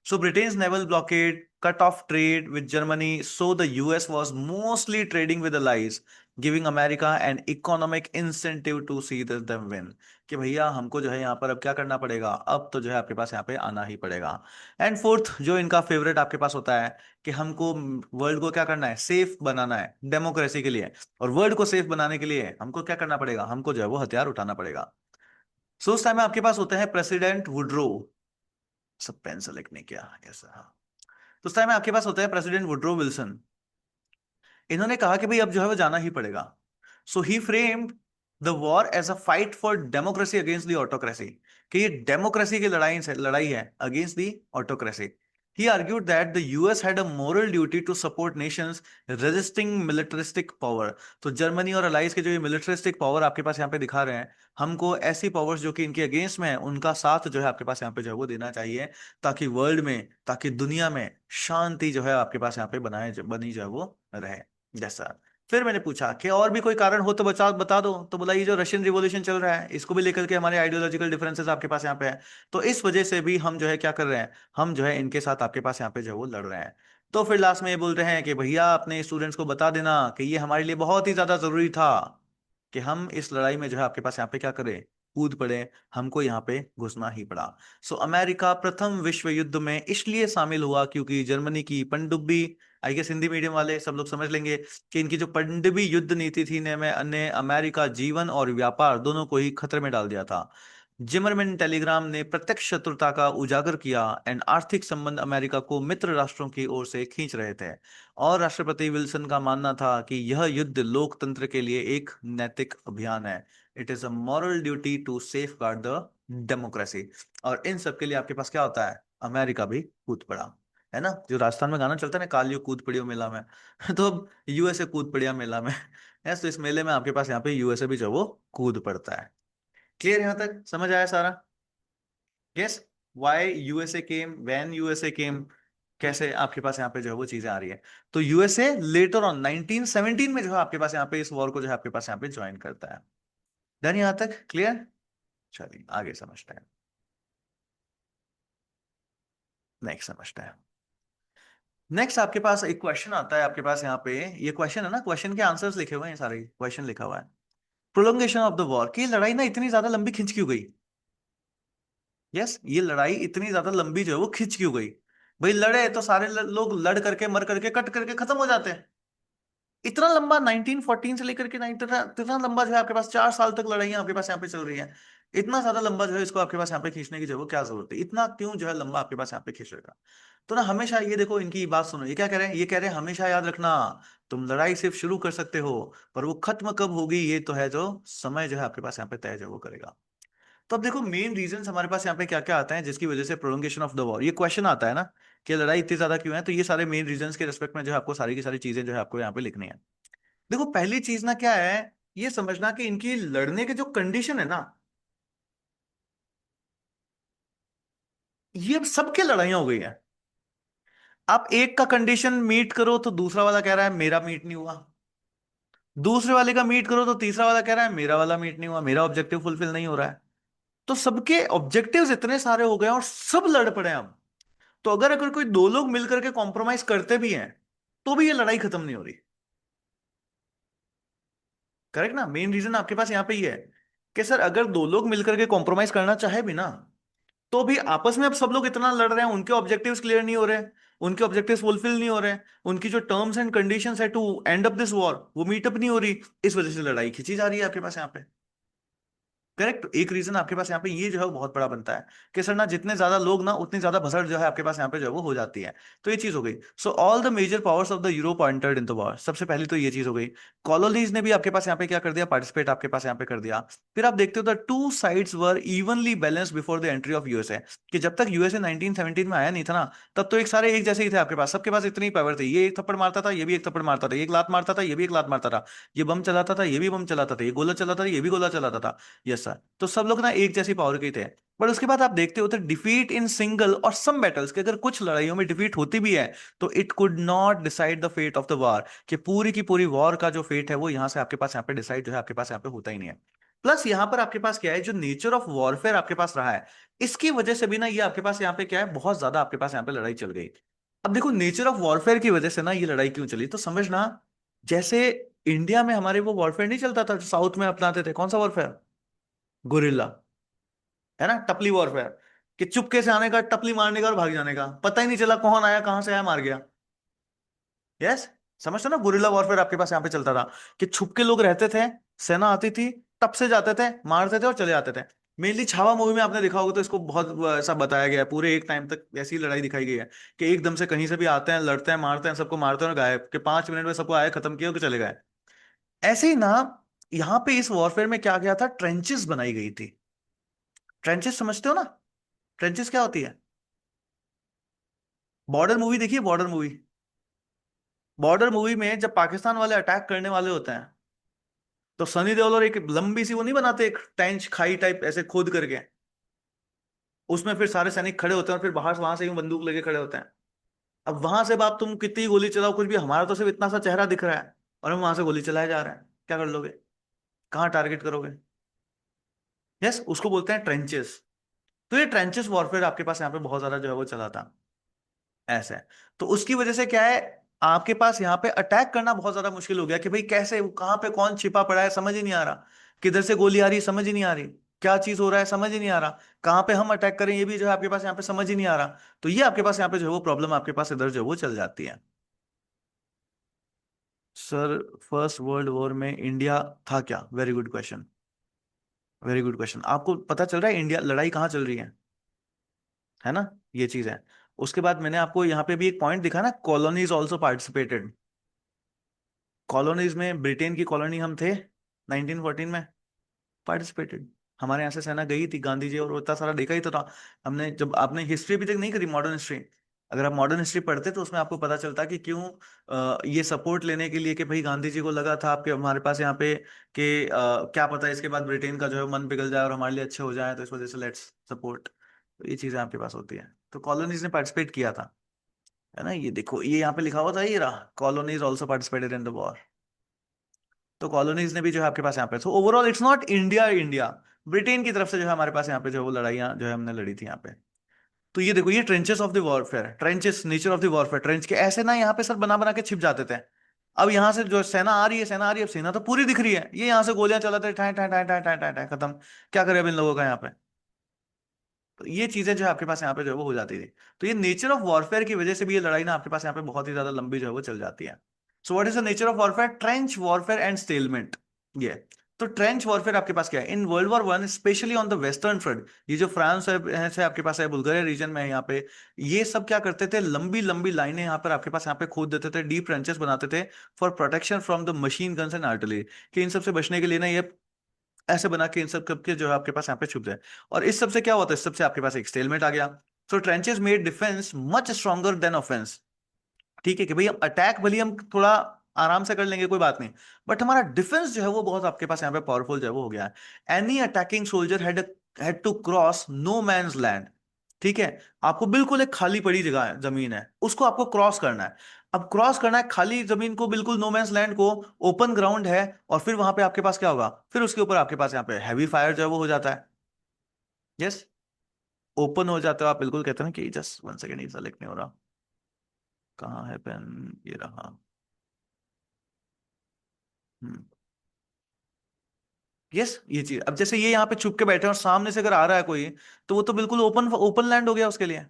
Speaker 1: So Britain's naval blockade cut off trade with Germany, so the US was mostly trading with allies, giving America an economic incentive to see them win. कि भैया हमको जो है यहाँ पर अब क्या करना पड़ेगा, अब तो जो है आपके पास यहाँ पे आना ही पड़ेगा। एंड फोर्थ जो इनका फेवरेट आपके पास होता है, कि हमको वर्ल्ड को क्या करना है, सेफ बनाना है डेमोक्रेसी के लिए। और वर्ल्ड को सेफ बनाने के लिए हमको क्या करना पड़ेगा, हमको जो है वो हथियार उठाना पड़ेगा। सो उस टाइम में आपके पास होते हैं प्रेसिडेंट वुड्रो। सब पेन सेलेक्ट नहीं किया ऐसा, हाँ। तो उस टाइम में आपके पास होता है प्रेसिडेंट वुड्रो विल्सन। इन्होंने कहा कि भाई अब जो है वो जाना ही पड़ेगा। So he framed the war as a fight for democracy against the autocracy. कि ये डेमोक्रेसी की लड़ाई है against the autocracy. He argued that the US had a moral duty to support nations resisting militaristic power. तो Germany और allies के जो ये मिलिटरिस्टिक पावर आपके पास यहाँ पे दिखा रहे हैं, हमको ऐसी पावर्स जो कि इनके अगेंस्ट में है उनका साथ जो है आपके पास यहाँ पे जो है वो देना चाहिए, ताकि वर्ल्ड में, ताकि दुनिया में शांति जो है आपके पास यहाँ पे बनी जो है वो रहे। जैसा फिर मैंने पूछा कि और भी कोई कारण हो तो बता दो, तो बोला ये जो रशियन रिवॉल्यूशन चल रहा है इसको भी लेकर के हमारे आइडियोलॉजिकल डिफरेंसेस आपके पास यहाँ पे है, तो इस वजह से भी हम जो है क्या कर रहे हैं, हम जो है इनके साथ आपके पास यहाँ पे जो है वो लड़ रहे हैं। तो फिर लास्ट में ये बोल रहे हैं कि भैया अपने स्टूडेंट्स को बता देना कि ये हमारे लिए बहुत ही ज्यादा जरूरी था कि हम इस लड़ाई में जो है आपके पास यहाँ पे क्या करें, कूद पड़े, हमको यहाँ पे घुसना ही पड़ा। सो अमेरिका प्रथम विश्व युद्ध में इसलिए शामिल हुआ क्योंकि जर्मनी की पनडुब्बी, आई गेस हिंदी मीडियम वाले सब लोग समझ लेंगे, कि इनकी जो पनडुब्बी युद्ध नीति थी ने अमेरिका जीवन और व्यापार दोनों को ही खतरे में डाल दिया था। जिमरमैन टेलीग्राम ने प्रत्यक्ष शत्रुता का उजागर किया एंड आर्थिक संबंध अमेरिका को मित्र राष्ट्रों की ओर से खींच रहे थे। और राष्ट्रपति विल्सन का मानना था कि यह युद्ध लोकतंत्र के लिए एक नैतिक अभियान है। It is a moral duty to safeguard the democracy. और इन सब के लिए आपके पास क्या होता है, अमेरिका भी कूद पड़ा। है ना, जो राजस्थान में गाना चलता है ना, कालियो कूद पड़ियो मेला में तो अब यूएसए कूद पड़िया मेला में है, तो इस मेले में आपके पास यहाँ पे यूएसए भी जो है वो कूद पड़ता है। क्लियर यहां तक समझ आया सारा? Yes. Why USA came, when USA came, कैसे आपके पास यहाँ पे जो है वो चीजें आ रही है। तो यूएसए लेटर ऑन 1917 में जो है आपके पास यहाँ पे इस वॉर को जो है आपके पास यहाँ पे ज्वाइन करता है। डन यहां तक क्लियर? चलिए आगे समझते हैं। नेक्स्ट समझते हैं। नेक्स्ट आपके पास एक क्वेश्चन आता है आपके पास यहाँ पे, ये क्वेश्चन है ना, क्वेश्चन के आंसर्स लिखे हुए हैं, सारे क्वेश्चन लिखा हुआ है। प्रोलोंगेशन ऑफ द वॉर, की लड़ाई ना इतनी ज्यादा लंबी खिंच क्यों गई? यस, ये लड़ाई इतनी ज्यादा लंबी जो है वो खिंच क्यों गई? भाई लड़े तो सारे लोग लड़ करके मर करके कट करके खत्म हो जाते हैं। इतना लंबा 1914 से लेकर के 19 इतना लंबा जो है आपके पास 4 साल तक लड़ाइयाँ आपके पास यहाँ पे चल रही है। इतना ज्यादा लंबा जो है इसको आपके पास यहाँ पे खींचने की जो है वो क्या जरूरत है, इतना क्यों जो है लंबा आपके पास यहाँ पे खींचेगा? तो ना हमेशा ये देखो इनकी बात सुनो, ये क्या कह रहे हैं, ये कह रहे हैं हमेशा याद रखना, तुम लड़ाई सिर्फ शुरू कर सकते हो, पर वो खत्म कब होगी ये तो है जो समय जो है आपके पास यहाँ पे तय जो वो करेगा। तो अब देखो मेन रीजंस हमारे पास यहाँ पे क्या क्या आते हैं जिसकी वजह से प्रोलोंगेशन ऑफ द वॉर, ये क्वेश्चन आता है ना कि लड़ाई इतनी ज्यादा क्यों है, तो ये सारे मेन रीजंस के रिस्पेक्ट में जो है आपको सारी की सारी चीजें जो है आपको यहाँ पे लिखनी है। देखो पहली चीज ना क्या है, ये समझना कि इनकी लड़ने के जो कंडीशन है ना, ये अब सबके लड़ाइयां हो गई है। आप एक का कंडीशन मीट करो तो दूसरा वाला कह रहा है मेरा मीट नहीं हुआ, दूसरे वाले का मीट करो तो तीसरा वाला कह रहा है मेरा वाला मीट नहीं हुआ, मेरा ऑब्जेक्टिव फुलफिल नहीं हो रहा है। तो सबके ऑब्जेक्टिव्स इतने सारे हो गए हैं और सब लड़ पड़े हैं हम। तो अगर अगर कोई दो लोग मिलकर के कॉम्प्रोमाइज करते भी हैं तो भी ये लड़ाई खत्म नहीं हो रही। करेक्ट ना? मेन रीजन आपके पास यहाँ पे ही है कि सर अगर दो लोग मिलकर के कॉम्प्रोमाइज करना चाहे भी ना, तो भी आपस में अब सब लोग इतना लड़ रहे हैं, उनके ऑब्जेक्टिव्स क्लियर नहीं हो रहे हैं, उनके ऑब्जेक्टिव्स फुलफिल नहीं हो रहे हैं, उनकी जो टर्म्स एंड कंडीशंस है to end up this war वो मीटअप नहीं हो रही। इस वजह से लड़ाई खिंची जा रही है आपके पास यहाँ पे। करेक्ट। एक रीजन आपके पास यहाँ पे ये जो है वो बहुत बड़ा बनता है कि सर ना जितने ज्यादा लोग ना उतनी ज्यादा भसड़ जो है आपके पास यहाँ पे जो है वो हो जाती है। तो ये चीज हो गई। So all the major powers of the Europe entered in the war. सबसे पहली तो ये चीज हो गई। कॉलोनीज ने भी आपके पास यहाँ पे क्या कर दिया, पार्टिसिपेट आपके पास यहाँ पे कर दिया। फिर आप देखते हो the two sides were evenly balanced before the entry of USA. कि जब तक यूएसए 1917 में आया नहीं था ना, तब तो एक सारे एक जैसे ही थे आपके पास, सबके पास इतनी पावर थी, ये एक थप्पड़ मारता था ये भी एक थप्पड़ मारता था, ये एक लात मारता था ये भी एक लात मारता था, ये बम चलाता था ये भी बम चलाता था, ये गोला चलाता था ये भी गोला चलाता था। Yes sir. तो सब लोग ना एक जैसी पावर के थे। पर उसके बाद आप देखते हो तो डिफीट इन सिंगल और सम बैटल्स के, अगर कुछ लड़ाइयों में डिफीट होती भी है तो it could not decide the fate of the war. कि पूरी की पूरी वॉर का जो फेट है वो यहां से आपके पास यहाँ पे डिसाइड जो है आपके पास यहाँ पे होता ही नहीं है। प्लस यहां पर आपके पास क्या है, जो नेचर ऑफ वॉरफेयर आपके पास रहा है, इसकी वजह से भी ना ये आपके पास यहाँ पे क्या है, बहुत ज्यादा आपके पास यहाँ पे लड़ाई चल गई। अब देखो नेचर ऑफ वॉरफेयर की वजह से ना ये लड़ाई क्यों चली, तो समझना। जैसे इंडिया में हमारे वो वॉरफेयर नहीं चलता था जो साउथ में अपनाते थे, कौन सा वॉरफेयर? गुरिल्ला। है ना, टपली वॉरफेयर। कि चुपके से आने का, टपली मारने का और भाग जाने का, पता ही नहीं चला कौन आया कहां से आया मार गया। यस। समझते हो ना, गुरिल्ला वॉरफेयर आपके पास यहाँ पे चलता था। कि छुपके लोग रहते थे, सेना आती थी, टप से जाते थे, मारते थे और चले जाते थे। मेनली छावा मूवी में आपने देखा होगा तो इसको बहुत ऐसा बताया गया है, पूरे एक टाइम तक ऐसी लड़ाई दिखाई गई है कि एकदम से कहीं से भी आते हैं, लड़ते हैं, मारते हैं, सबको मारते हैं और गायब, कि 5 मिनट में सबको आए खत्म किया और चले गए। ऐसे ही ना, यहाँ पे इस वॉरफेयर में क्या गया था, ट्रेंचेस बनाई गई थी। ट्रेंचेस समझते हो ना? ट्रेंचेस क्या होती है? बॉर्डर मूवी देखिए, बॉर्डर मूवी। बॉर्डर मूवी में जब पाकिस्तान वाले अटैक करने वाले होते हैं, तो सनी देओल और एक लंबी सी वो नहीं बनाते, एक टेंच खाई टाइप ऐसे खोद करके, उसमें फिर सारे सैनिक खड़े होते हैं और फिर बाहर वहां से यूं बंदूक लेके खड़े होते हैं। अब वहां से बाप तुम कितनी गोली चलाओ कुछ भी, हमारा तो सिर्फ इतना सा चेहरा दिख रहा है और हम वहां से गोली चलाए जा रहे हैं, क्या कर लोगे? कहाँ टारगेट करोगे? यस, उसको बोलते हैं ट्रेंचेस। तो ये ट्रेंचेस वॉरफेयर आपके पास यहाँ पे बहुत ज्यादा जो है वो चला था। ऐसा है। तो उसकी वजह से क्या है, आपके पास यहाँ पे अटैक करना बहुत ज्यादा मुश्किल हो गया कि भाई कैसे, कहाँ पे कौन छिपा पड़ा है समझ ही नहीं आ रहा, किधर से गोली आ रही है समझ ही नहीं आ रही, क्या चीज हो रहा है समझ ही नहीं आ रहा, कहाँ पे हम अटैक करें ये भी जो है आपके पास यहाँ पे समझ ही नहीं आ रहा। तो ये आपके पास यहाँ पे जो है वो प्रॉब्लम आपके पास इधर जो है वो चल जाती है। सर फर्स्ट वर्ल्ड वॉर में इंडिया था क्या? Very good question. Very good question. आपको पता चल रहा है इंडिया लड़ाई कहाँ चल रही है ना? ये चीज है। उसके बाद मैंने आपको यहाँ पे भी एक पॉइंट दिखा ना, कॉलोनीज ऑल्सो पार्टिसिपेटेड। कॉलोनीज में ब्रिटेन की कॉलोनी हम थे 1914 में, पार्टिसिपेटेड। हमारे यहाँ से सेना गई थी, गांधी जी और वो इतना सारा देखा ही तो था हमने। जब आपने हिस्ट्री अभी तक नहीं करी, मॉडर्न हिस्ट्री, अगर आप मॉडर्न हिस्ट्री पढ़ते तो उसमें आपको पता चलता कि क्यों ये सपोर्ट लेने के लिए कि भाई गांधी जी को लगा था आपके हमारे पास यहाँ पे कि क्या पता इसके बाद ब्रिटेन का जो है मन पिघल जाए और हमारे लिए अच्छे हो जाए, तो इस वजह से लेट्स सपोर्ट। तो ये चीजें आपके पास होती है। तो कॉलोनीज ने पार्टिसिपेट किया था। है ना, ये देखो ये यहाँ पे लिखा हुआ था, ये रहा, colonies also participated in the war. तो कॉलोनीज ने भी जो है आपके पास यहाँ पे, so overall it's not India India, Britain की तरफ से जो है हमारे पास यहाँ पे जो है वो लड़ाइयाँ जो है हमने लड़ी थी यहाँ पे। तो ये देखो, ये trenches of the warfare, trenches, nature of the warfare, trench के ऐसे ना यहाँ पे सर बना बना के छिप जाते थे। अब यहाँ से जो सेना आ रही है, सेना आ रही है, अब सेना तो पूरी दिख रही है, ये यहाँ से गोलियां चलाते हैं, tie tie tie tie tie tie tie, खत्म। क्या करे अब इन लोगों का यहाँ पे? तो ये चीजें जो है आपके पास यहाँ पे जो है वो हो जाती थी। तो ये नेचर ऑफ वॉरफेयर की वजह से भी ये लड़ाई ना आपके पास यहाँ पे बहुत ही ज्यादा लंबी जो है वो चल जाती है। So what is the nature of warfare? Trench warfare and stalemate. ये तो ट्रेंच वॉरफेयर आपके पास क्या है, in world war one specially on the western front, ये जो फ्रांस है आपके पास है, बुल्गारिया रीजन में है यहाँ पे, ये सब क्या करते थे, लंबी लंबी लाइनें यहाँ पर आपके पास यहाँ पे खोद देते थे, डीप ट्रेंचेस बनाते थे for protection from the machine guns and artillery. कि इन सब से बचने के लिए ना ये ऐसे बना के इन सब के जो है आपके पास यहाँ पे छुप जाए। और इस सबसे क्या होता है, इस सबसे आपके पास एक स्टेलमेट आ गया। So trenches made defence much stronger than offence. ठीक है कि भाई हम अटैक भले हम थोड़ा आराम से कर लेंगे कोई बात नहीं, बट हमारा डिफेंस जो है वो बहुत आपके पास यहाँ पे पावरफुल जो है वो हो गया है। Any attacking soldier had to cross no man's land. ठीक है, आपको बिल्कुल एक खाली पड़ी जगह है, जमीन है, उसको आपको क्रॉस करना है। अब क्रॉस करना है खाली जमीन को, बिल्कुल नो मैंस लैंड को, ओपन ग्राउंड है, और फिर वहां पे आपके पास क्या होगा, फिर उसके ऊपर आपके पास यहाँ पे हैवी फायर जो है वो हो जाता है। यस, ओपन हो जाते हो आप, बिल्कुल कहते हैं ना कि जस्ट वन सेकेंड, ये सेलेक्ट नहीं हो रहा, कहाँ है पेन, ये रहा। हम्म। यस, ये चीज अब जैसे ये यहाँ पे छुप के बैठे हैं और सामने से अगर आ रहा है कोई, तो वो तो बिल्कुल ओपन ओपन लैंड हो गया उसके लिए।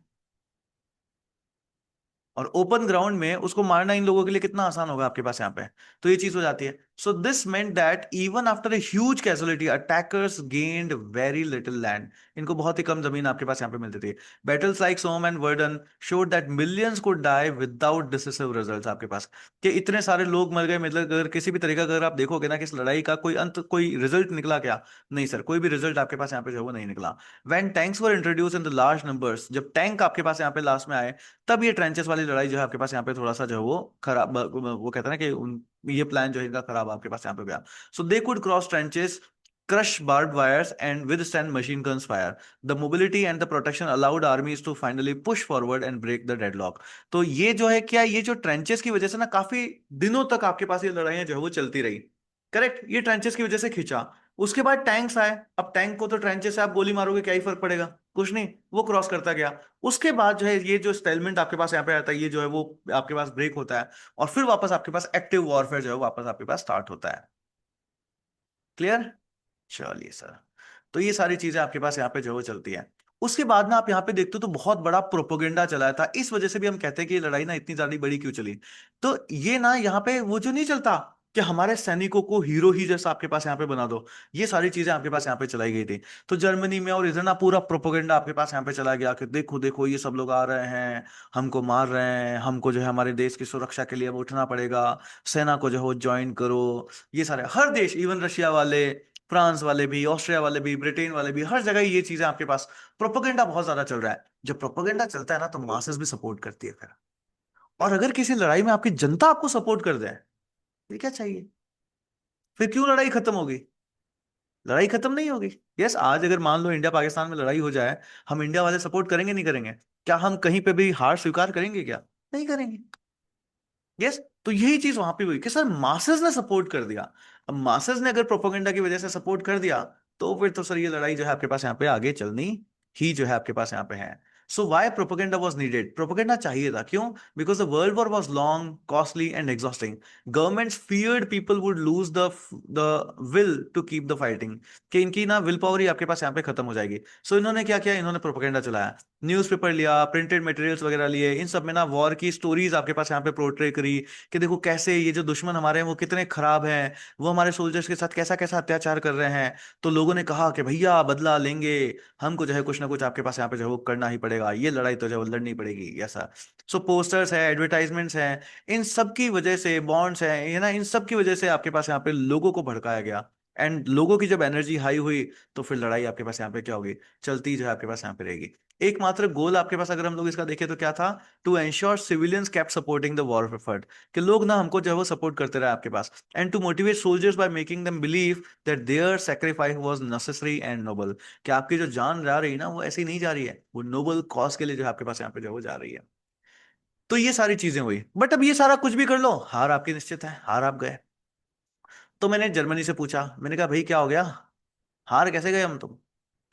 Speaker 1: और ओपन ग्राउंड में उसको मारना इन लोगों के लिए कितना आसान होगा आपके पास यहाँ पे। तो ये चीज हो जाती है। So this meant that even after a huge casualty attackers gained very little land. इनको बहुत ही कम जमीन आपके पास यहाँ पे मिलती थी। Battles like Somme and Verdun showed that millions could die without decisive results आपके पास, कि इतने सारे लोग मर गए, मतलब अगर किसी भी तरीका अगर आप देखोगे ना कि इस लड़ाई का कोई अंत, कोई रिजल्ट निकला क्या, नहीं सर, कोई भी रिजल्ट आपके पास यहाँ पे जो है वो नहीं निकला। When tanks were introduce in the large numbers, जब टैंक आपके पास यहाँ पे लास्ट में आए, तब ये ट्रेंचेस वाली लड़ाई जो है आपके पास यहाँ पे थोड़ा सा जो है वो खराब, वो कहते हैं ना कि ये प्लान जो है इनका खराब आपके पास यहाँ पे गया। So they could cross trenches, crush barbed wires and withstand machine guns fire. The mobility and the protection allowed armies to finally push forward and break the deadlock. तो ये जो है क्या, ये जो ट्रेंचेस की वजह से ना काफी दिनों तक आपके पास ये लड़ाइयां जो है वो चलती रही। करेक्ट, ये ट्रेंचेस की वजह से खींचा। उसके बाद टैंक्स आए, अब टैंक को तो ट्रेंचेस से आप गोली मारोगे क्या ही फर्क पड़ेगा, कुछ नहीं, वो क्रॉस करता गया। उसके बाद जो है ये जो स्टेलमेंट आपके पास यहाँ पे आता है, ये जो है वो आपके पास ब्रेक होता है, और फिर वापस आपके पास एक्टिव वॉरफेयर जो है वापस आपके पास स्टार्ट होता है। क्लियर? चलिए सर। तो ये सारी चीजें आपके पास यहाँ पे जो वो चलती है। उसके बाद ना आप यहाँ पे देखते हो तो बहुत बड़ा प्रोपोगेंडा चलाया था, इस वजह से भी हम कहते हैं कि ये लड़ाई ना इतनी ज्यादा बड़ी क्यों चली। तो ये ना यहाँ पे वो जो नहीं चलता कि हमारे सैनिकों को हीरो ही जैसा आपके पास यहाँ पे बना दो, ये सारी चीजें आपके पास यहाँ पे चलाई गई थी। तो जर्मनी में और इधर ना पूरा प्रोपोगेंडा आपके पास यहाँ पे चला गया कि देखो देखो ये सब लोग आ रहे हैं, हमको मार रहे हैं, हमको जो है हमारे देश की सुरक्षा के लिए अब उठना पड़ेगा, सेना को जो है वो ज्वाइन करो। ये सारे हर देश, इवन रशिया वाले, फ्रांस वाले भी, ऑस्ट्रिया वाले भी, ब्रिटेन वाले भी, हर जगह ये चीजें आपके पास, प्रोपोगेंडा बहुत ज्यादा चल रहा है। जब प्रोपोगेंडा चलता है ना तो मासेस भी सपोर्ट करती है फिर। और अगर किसी लड़ाई में आपकी जनता आपको सपोर्ट कर दे, फिर क्या चाहिए, फिर क्यों लड़ाई खत्म होगी? लड़ाई खत्म नहीं होगी। यस, आज अगर मान लो इंडिया पाकिस्तान में लड़ाई हो जाए, हम इंडिया वाले सपोर्ट करेंगे नहीं करेंगे? क्या हम कहीं पे भी हार स्वीकार करेंगे क्या? नहीं करेंगे। यस, तो यही चीज वहां पे हुई कि सर मासेस ने सपोर्ट कर दिया। अब मासेस ने अगर प्रोपोगेंडा की वजह से सपोर्ट कर दिया, तो फिर तो सर ये लड़ाई जो है आपके पास यहाँ पे आगे चलनी ही जो है आपके पास यहाँ पे है। So why propaganda was needed? Propaganda चाहिए था, क्यों? Because the world war was long, costly and exhausting. Governments feared people would lose the will to keep the fighting, कि इनकी ना विल पावर ही आपके पास यहाँ पे खत्म हो जाएगी। सो इन्होंने क्या किया, इन्होंने प्रोपोगेंडा चलाया। न्यूज़पेपर लिया, प्रिंटेड मटेरियल्स वगैरह लिए, इन सब में ना वॉर की स्टोरीज आपके पास यहाँ पे पोर्ट्रे करी, कि देखो कैसे ये जो दुश्मन हमारे हैं वो कितने खराब हैं, वो हमारे सोल्जर्स के साथ कैसा कैसा अत्याचार कर रहे हैं। तो लोगों ने कहा कि भैया बदला लेंगे, हमको जो है कुछ ना कुछ आपके पास यहाँ पे जो है वो करना ही पड़ेगा, ये लड़ाई तो जो है वो लड़नी पड़ेगी, ऐसा। सो पोस्टर्स है, एडवर्टाइजमेंट्स हैं, इन सब की वजह से, बॉन्ड्स हैं ये ना, इन सब की वजह से आपके पास यहाँ पे लोगों को भड़काया गया। एंड लोगों की जब एनर्जी हाई हुई, तो फिर लड़ाई आपके पास यहाँ पे क्या होगी, चलती जो है आपके पास यहाँ पे रहेगी। एकमात्र गोल आपके पास अगर हम लोग इसका देखें तो क्या था, to ensure civilians kept supporting the war effort, कि लोग ना हमको जो है वो सपोर्ट करते रहे आपके पास। And to motivate soldiers by making them believe that their sacrifice was necessary and noble, कि आपकी जो जान जा रही है ना वो ऐसे ही नहीं जा रही है, वो नोबल कॉज के लिए जो है आपके पास यहाँ पे जो है वो जा रही है। तो ये सारी चीजें हुई, बट अब ये सारा कुछ भी कर लो, हार आपकी निश्चित है, हार आप गए। तो मैंने जर्मनी से पूछा, मैंने कहा भाई क्या हो गया, हार कैसे गए हम तुम?